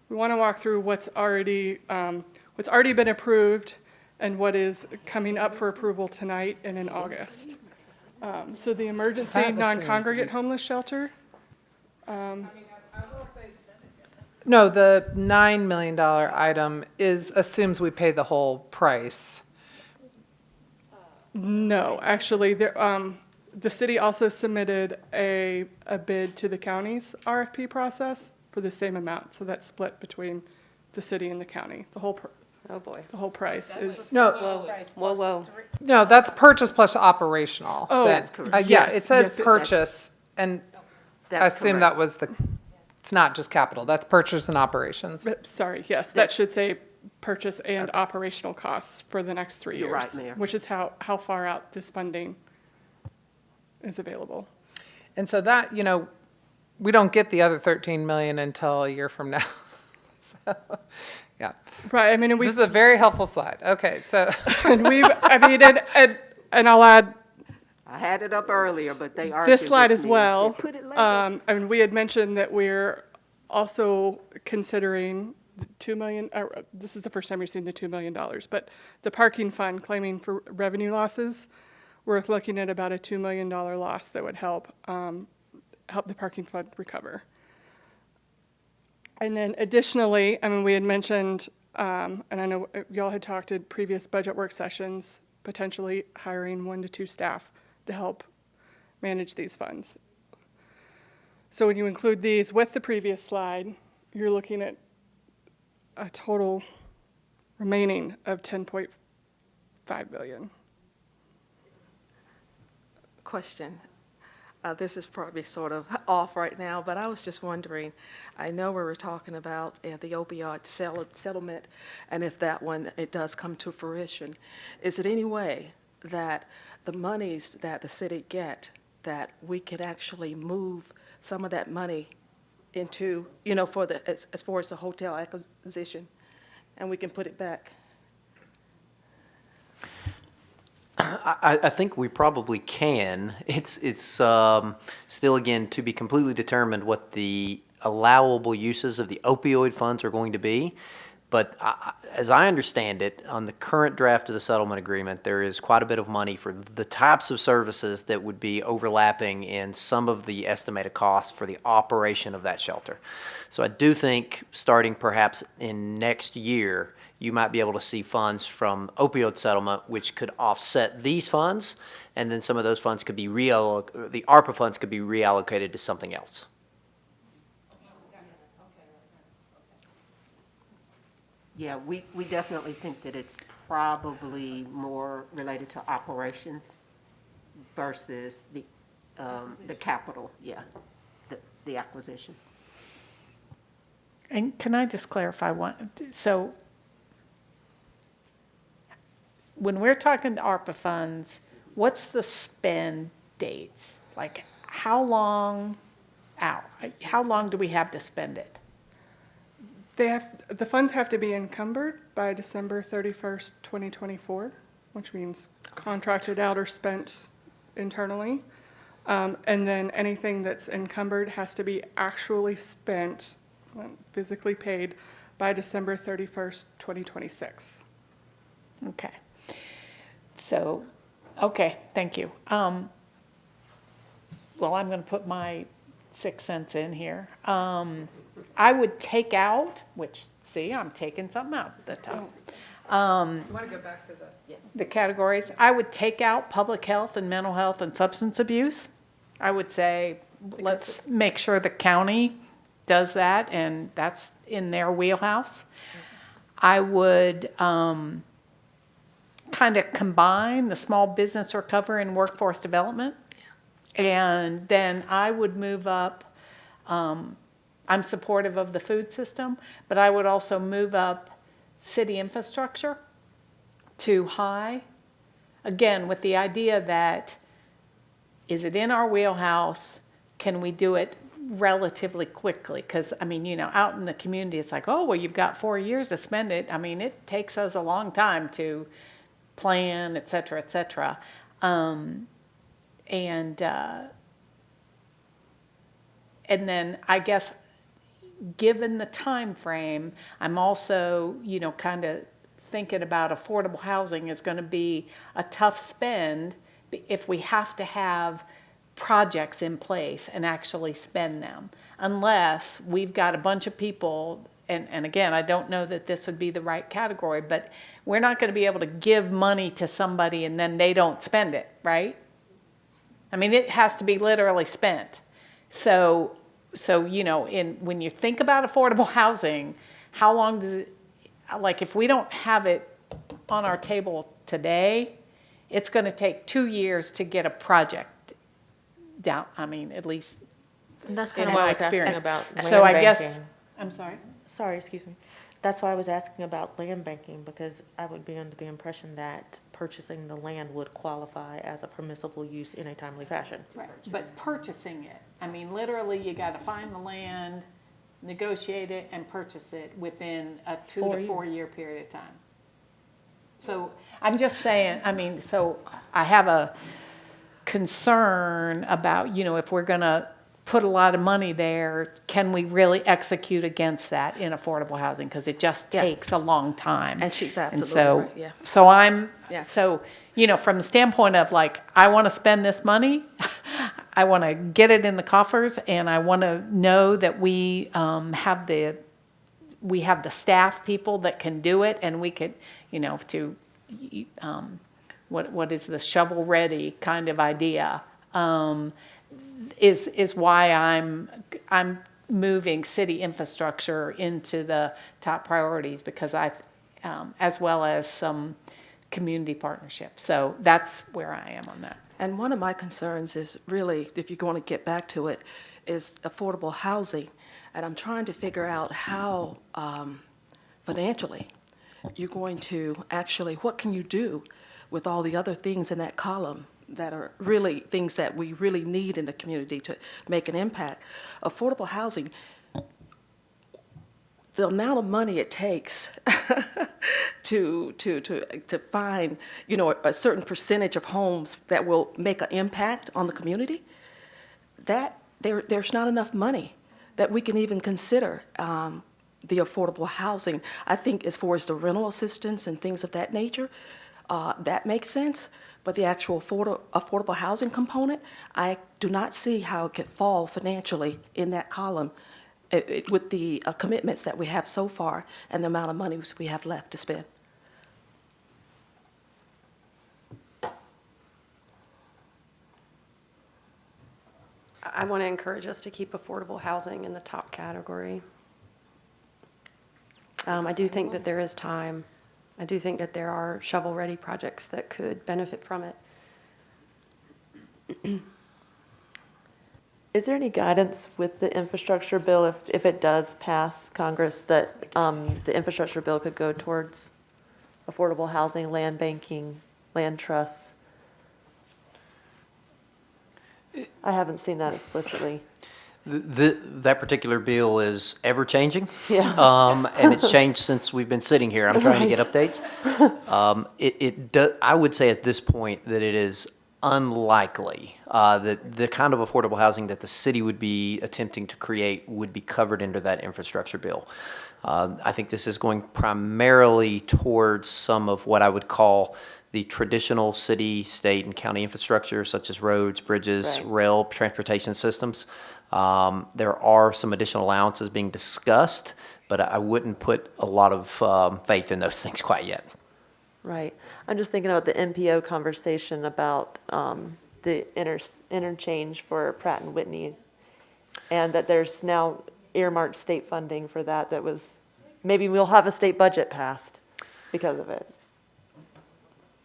We want to walk through what's already been approved and what is coming up for approval tonight and in August. So the emergency That assumes- non-congregate homeless shelter, No, the $9 million item assumes we pay the whole price. no, actually, the city also submitted a bid to the county's RFP process for the same amount, so that's split between the city and the county. The whole Oh, boy. price is, No, Whoa. no, that's purchase plus operational. Oh, then. that's correct. Yeah, Yes, it says yes, purchase, and I That's assume correct. that was it's not just capital, that's purchase and operations. sorry, yes, that should say purchase and operational costs for the next 3 years. You're right, Mayor. Which is how far out this funding is available. And so that, we don't get the other 13 million until a year from now. So, yeah. Right, and This is a very helpful slide. Okay, so. and I'll add I had it up earlier, but they argued this slide with as me and well. said, put it later. And we had mentioned that we're also considering the 2 million, this is the first time you've seen the $2 million, but the parking fund claiming for revenue losses, we're looking at about a $2 million loss that would help the parking fund recover. And then additionally, we had mentioned, and I know y'all had talked at previous budget work sessions, potentially hiring 1 to 2 staff to help manage these funds. So when you include these with the previous slide, you're looking at a total remaining of $10.5 billion. question. This is probably sort of off right now, but I was just wondering, I know we were talking about the opioid settlement, and if that one, it does come to fruition, is it any way that the monies that the city get, that we could actually move some of that money into, for as far as the hotel acquisition, and we can put it back? I think we probably can. It's still, again, to be completely determined what the allowable uses of the opioid funds are going to be. But as I understand it, on the current draft of the settlement agreement, there is quite a bit of money for the types of services that would be overlapping in some of the estimated costs for the operation of that shelter. So I do think starting perhaps in next year, you might be able to see funds from opioid settlement, which could offset these funds, and then some of those funds could be the ARPA funds could be reallocated to something else. Yeah, we definitely think that it's probably more related to operations versus the capital, the acquisition. And can I just clarify one? So when we're talking to ARPA funds, what's the spend dates? Like how long out? How long do we have to spend it? The funds have to be encumbered by December 31st, 2024, which means contracted out or spent internally. And then anything that's encumbered has to be actually spent, physically paid, by December 31st, 2026. Okay. So, okay, thank you. Well, I'm going to put my 6 cents in here. I would take out, which, see, I'm taking something out at the top. You want to go back to The categories, I would take out public health and mental health and substance abuse. I would say, let's make sure the county does that, and that's in their wheelhouse. I would kind of combine the small business recovery and workforce development. And then I would move up, I'm supportive of the food system, but I would also move up city infrastructure to high. Again, with the idea that, is it in our wheelhouse? Can we do it relatively quickly? Because, I mean, out in the community, it's like, oh, well, you've got 4 years to spend it. I mean, it takes us a long time to plan, et cetera, et cetera. And then I guess, given the time frame, I'm also, kind of thinking about affordable housing is going to be a tough spend if we have to have projects in place and actually spend them, unless we've got a bunch of people. And again, I don't know that this would be the right category, but we're not going to be able to give money to somebody and then they don't spend it, right? I mean, it has to be literally spent. So when you think about affordable housing, how long does it, like if we don't have it on our table today, it's going to take 2 years to get a project down. I mean, at least And that's in kind of why I my was asking experience. about land So I guess, banking. I'm sorry. Sorry, excuse me. That's why I was asking about land banking, because I would be under the impression that purchasing the land would qualify as a permissible use in a timely fashion. Right, but purchasing it, I mean, literally, you got to find the land, negotiate it, and purchase it within a 2 to 4 year period of time. So I'm just saying, I mean, so I have a concern about, if we're going to put a lot of money there, can we really execute against that in affordable housing? Because it just takes a long time. And she's And absolutely so, right, yeah. so I'm, Yeah. so, from the standpoint of like, I want to spend this money, I want to get it in the coffers, and I want to know that we have the staff people that can do it, and we could, what is the shovel ready kind of idea, is why I'm moving city infrastructure into the top priorities, because as well as some community partnership. So that's where I am on that. And one of my concerns is really, if you're going to get back to it, is affordable housing. And I'm trying to figure out how financially you're going to actually, what can you do with all the other things in that column that are really things that we really need in the community to make an impact. Affordable housing, the amount of money it takes to find, you know, a certain percentage of homes that will make an impact on the community, that there's not enough money that we can even consider the affordable housing. I think as far as the rental assistance and things of that nature, that makes sense. But the actual affordable housing component, I do not see how it could fall financially in that column with the commitments that we have so far and the amount of money we have left to spend. I want to encourage us to keep affordable housing in the top category. I do think that there is time. I do think that there are shovel-ready projects that could benefit from it. Is there any guidance with the infrastructure bill, if it does pass Congress, that the infrastructure bill could go towards affordable housing, land banking, land trusts? I haven't seen that explicitly. That particular bill is ever-changing. Yeah. And it's changed since we've been sitting here. I'm trying to get updates. I would say at this point that it is unlikely that the kind of affordable housing that the city would be attempting to create would be covered under that infrastructure bill. I think this is going primarily towards some of what I would call the traditional city, state, and county infrastructure, such as roads, bridges, Right. rail, transportation systems. There are some additional allowances being discussed, but I wouldn't put a lot of faith in those things quite yet. Right. I'm just thinking about the MPO conversation about the interchange for Pratt and Whitney, and that there's now earmarked state funding for that. That was, maybe we'll have a state budget passed because of it.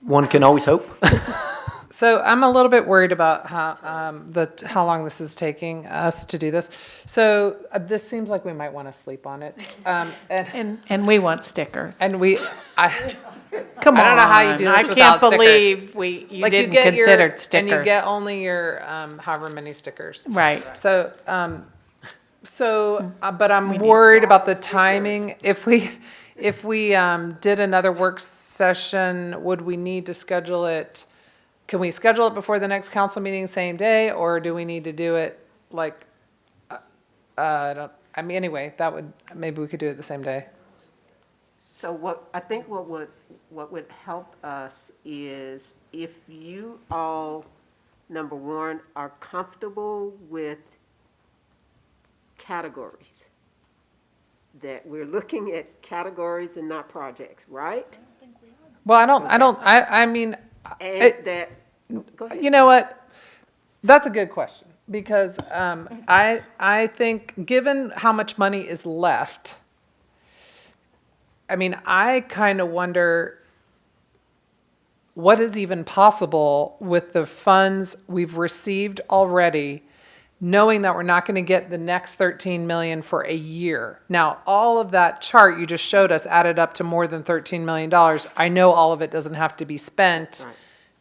One can always hope. So I'm a little bit worried about how long this is taking us to do this. So this seems like we might want to sleep on it. And we want stickers. And Come on. I don't know how you do this I without can't believe you like didn't you get consider stickers. And you get only your however many stickers. Right. So, but I'm worried about the timing. If we did another work session, would we need to schedule it? Can we schedule it before the next council meeting, same day, or do we need to do it like? Anyway, maybe we could do it the same day. So I think what would help us is if you all, number one, are comfortable with categories, that we're looking at categories and not projects, right? Well, I mean, And that, go ahead. you know what? That's a good question because I think given how much money is left, I mean, I kind of wonder what is even possible with the funds we've received already, knowing that we're not going to get the next 13 million for a year. Now, all of that chart you just showed us added up to more than $13 million. I know all of it doesn't have to be spent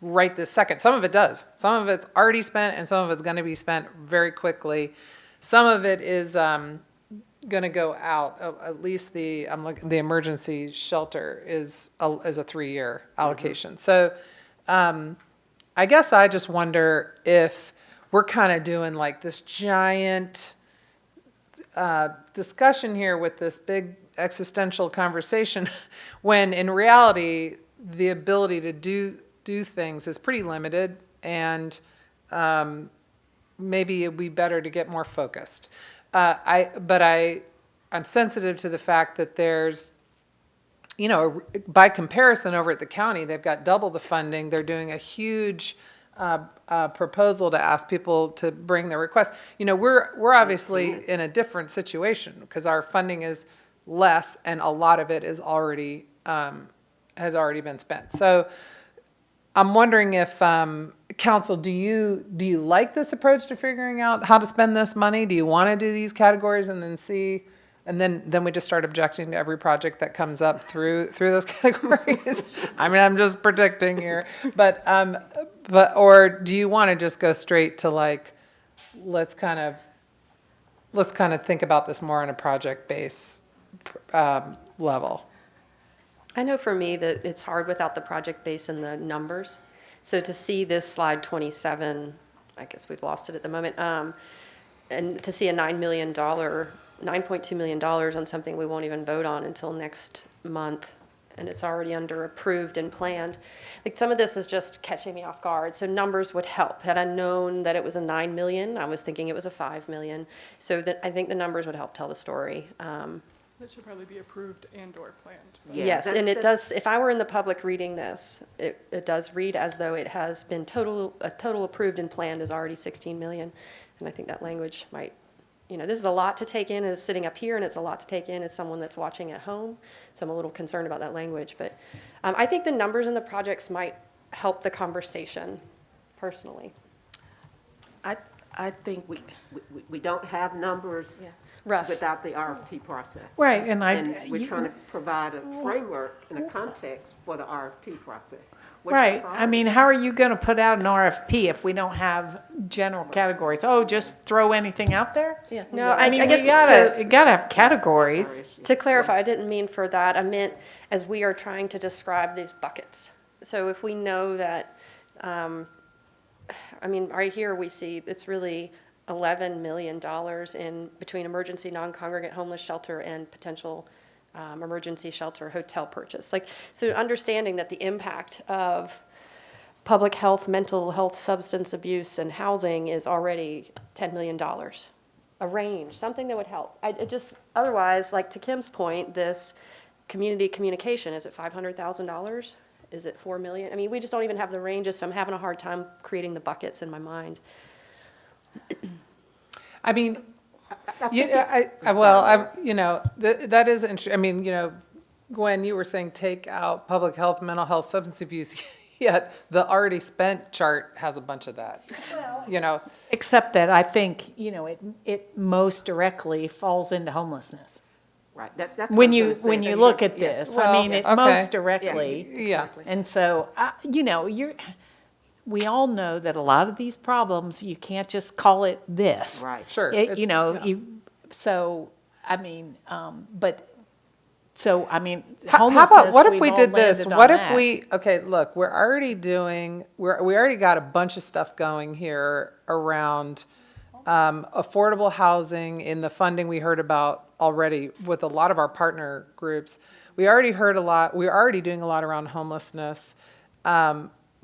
right this second. Some of it does. Some of it's already spent and some of it's going to be spent very quickly. Some of it is going to go out. At least the emergency shelter is a 3-year allocation. So I guess I just wonder if we're kind of doing like this giant discussion here with this big existential conversation when in reality the ability to do things is pretty limited, and maybe it'd be better to get more focused. I'm sensitive to the fact that there's, by comparison over at the county, they've got double the funding. They're doing a huge proposal to ask people to bring their requests. We're obviously in a different situation because our funding is less and a lot of it is already has already been spent. So I'm wondering if, council, do you like this approach to figuring out how to spend this money? Do you want to do these categories and then see, and then we just start objecting to every project that comes up through those categories? I mean, I'm just predicting here, but or do you want to just go straight to like, let's kind of think about this more on a project base level? I know for me that it's hard without the project base and the numbers. So to see this slide 27, I guess we've lost it at the moment, and to see a $9.2 million on something we won't even vote on until next month, and it's already under approved and planned. Like some of this is just catching me off guard. So numbers would help. Had I known that it was a 9 million, I was thinking it was a 5 million. So that I think the numbers would help tell the story. That should probably be approved and/or planned. Yeah, Yes, and it that's- does, if I were in the public reading this, it does read as though it has been a total approved and planned is already 16 million. And I think that language might, this is a lot to take in as sitting up here, and it's a lot to take in as someone that's watching at home. So I'm a little concerned about that language, but I think the numbers in the projects might help the conversation personally. I think we don't have numbers Yeah. Rough. without the RFP process. Right, and we're trying to provide a framework and a context for the RFP process. What's your Right, I priority? mean, how are you gonna put out an RFP if we don't have general categories? Oh, just throw anything out there? Yeah, no, I mean, guess you gotta have categories. to clarify, I didn't mean for that. I meant as we are trying to describe these buckets. So if we know that, right here we see it's really $11 million in between emergency non-congregate homeless shelter and potential emergency shelter hotel purchase. So understanding that the impact of public health, mental health, substance abuse, and housing is already $10 million. A range, something that would help. Otherwise, like to Kim's point, this community communication, is it $500,000? Is it 4 million? I mean, we just don't even have the ranges, so I'm having a hard time creating the buckets in my mind. I mean, I think that is interesting. I mean, Gwen, you were saying take out public health, mental health, substance abuse, yet the already spent chart has a bunch of that. Except that I think, it most directly falls into homelessness. Right, that's what When I you, was gonna when say. you That's look your- at yeah. this, Well, I mean, it okay. most directly. Yeah. And so, we all know that a lot of these problems, you can't just call it this. Right. Sure. It- it's- yeah. How about, homelessness, what if we've we all did this? landed on What if that. look, we already got a bunch of stuff going here around affordable housing in the funding we heard about already with a lot of our partner groups. We're already doing a lot around homelessness.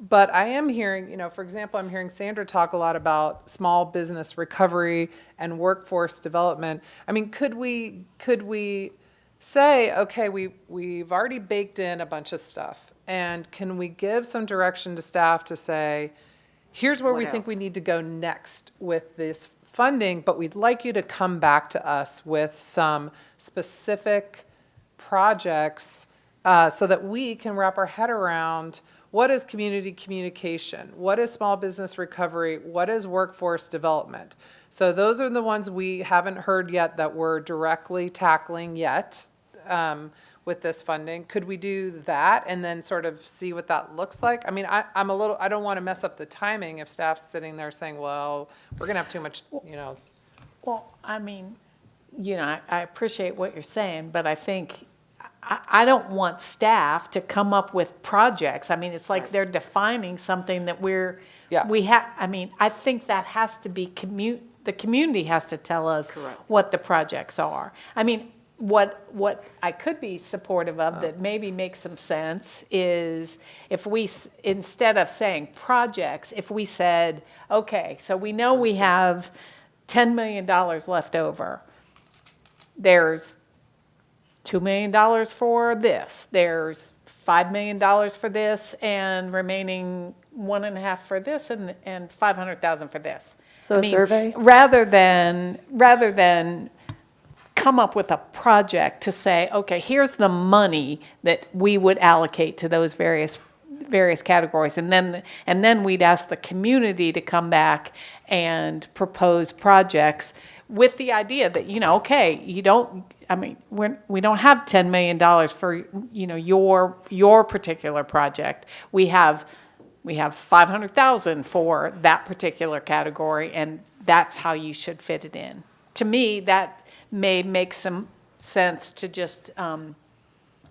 But I am hearing, for example, I'm hearing Sandra talk a lot about small business recovery and workforce development. I mean, could we say, okay, we've already baked in a bunch of stuff, and can we give some direction to staff to say, here's where What we think else? we need to go next with this funding, but we'd like you to come back to us with some specific projects so that we can wrap our head around what is community communication, what is small business recovery, what is workforce development. So those are the ones we haven't heard yet that we're directly tackling yet with this funding. Could we do that and then sort of see what that looks like? I mean, I don't want to mess up the timing if staff's sitting there saying, well, we're going to have too much, Well, I mean, I appreciate what you're saying, but I think, I don't want staff to come up with projects. I mean, it's like they're defining something that I think that has to be the community has to tell us Correct. what the projects are. I mean, what I could be supportive of that maybe makes some sense is if we, instead of saying projects, if we said, okay, so we know we have $10 million left over. There's $2 million for this. There's $5 million for this, and remaining 1.5 for this, and $500,000 for this. So a survey? Rather than come up with a project to say, okay, here's the money that we would allocate to those various categories, and then we'd ask the community to come back and propose projects with the idea that, okay, we don't have $10 million for, your particular project. We have 500,000 for that particular category, and that's how you should fit it in. To me, that may make some sense to just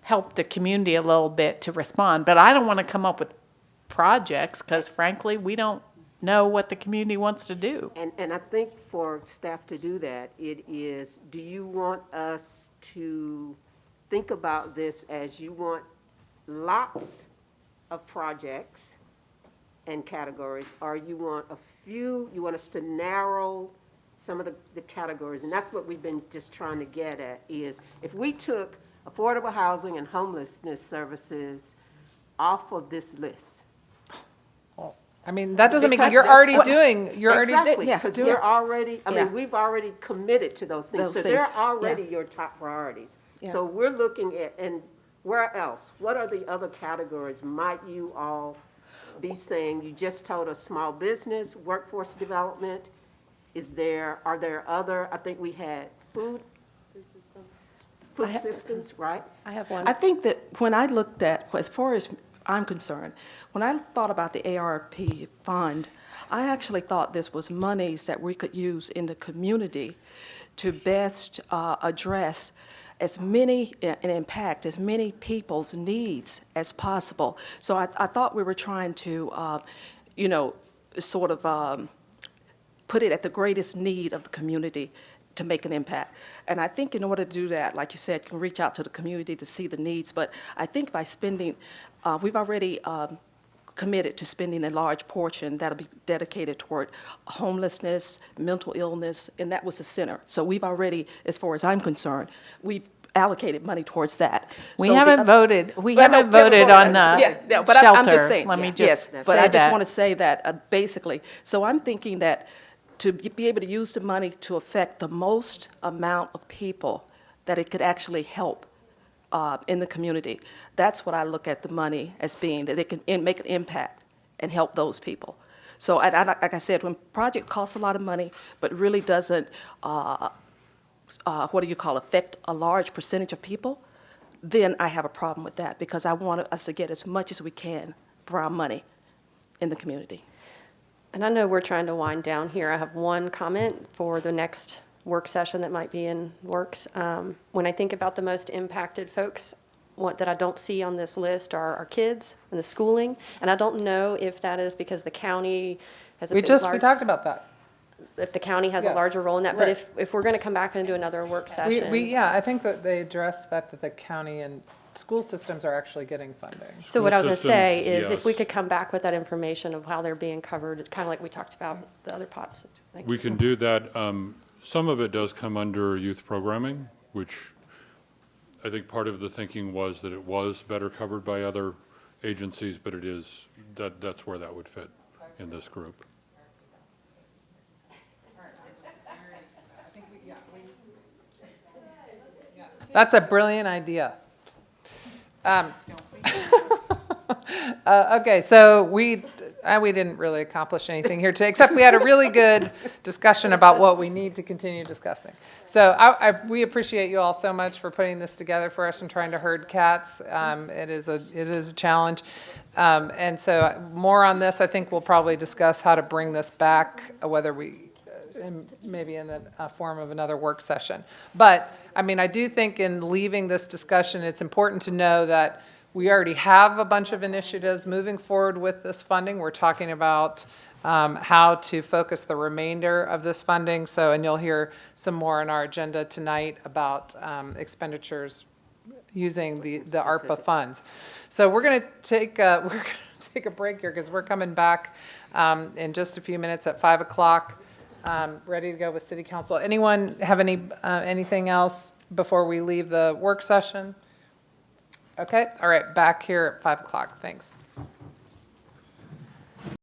help the community a little bit to respond. But I don't want to come up with projects because, frankly, we don't know what the community wants to do. And I think for staff to do that, it is, do you want us to think about this as you want lots of projects and categories, or you want a few, you want us to narrow some of the categories? And that's what we've been just trying to get at, is if we took affordable housing and homelessness services off of this list. I mean, that doesn't mean, Because you're that's already what- doing, you're already. Exactly, yeah, because do we're it. already, Yeah. we've already committed to those things. Those So things, they're yeah. already your top priorities. Yeah. So we're looking at, and where else? What are the other categories might you all be saying? You just told us small business, workforce development. Are there other, I think we had food systems, right? I have one. I think that when I looked at, as far as I'm concerned, when I thought about the ARP fund, I actually thought this was monies that we could use in the community to best address as many and impact as many people's needs as possible. So I thought we were trying to, sort of put it at the greatest need of the community to make an impact. And I think in order to do that, like you said, you can reach out to the community to see the needs. But I think by spending, we've already committed to spending a large portion that'll be dedicated toward homelessness, mental illness, and that was the center. So we've already, as far as I'm concerned, we've allocated money towards that. We So haven't voted. We haven't voted on but shelter. I'm just saying. Let me Yes, just but say I just that. want to say that basically. So I'm thinking that to be able to use the money to affect the most amount of people that it could actually help in the community. That's what I look at the money as being, that it can make an impact and help those people. So like I said, when project costs a lot of money, but really doesn't, affect a large percentage of people, then I have a problem with that, because I want us to get as much as we can for our money in the community. And I know we're trying to wind down here. I have one comment for the next work session that might be in works. When I think about the most impacted folks, that I don't see on this list are our kids and the schooling. And I don't know if that is because the county has a We big, talked large, about that. if the county has Yeah. a larger role in that. But Right. if we're going to come back and do another work session. Yeah, I think that they addressed that the county and school systems are actually getting funding. So what I was going to say systems, is if we yes. could come back with that information of how they're being covered, it's kind of like we talked about the other pots. Thank We you. can do that. Some of it does come under youth programming, which I think part of the thinking was that it was better covered by other agencies, but it is, that's where that would fit in this group. That's a brilliant idea. Okay, so we didn't really accomplish anything here today, except we had a really good discussion about what we need to continue discussing. So we appreciate you all so much for putting this together for us and trying to herd cats. It is a challenge. And so more on this, I think we'll probably discuss how to bring this back, whether maybe in the form of another work session. But, I mean, I do think in leaving this discussion, it's important to know that we already have a bunch of initiatives moving forward with this funding. We're talking about how to focus the remainder of this funding. So, and you'll hear some more on our agenda tonight about expenditures using the ARPA funds. So we're going to take a break here because we're coming back in just a few minutes at 5 o'clock. Ready to go with City Council. Anyone have anything else before we leave the work session? Okay, all right, back here at 5 o'clock. Thanks.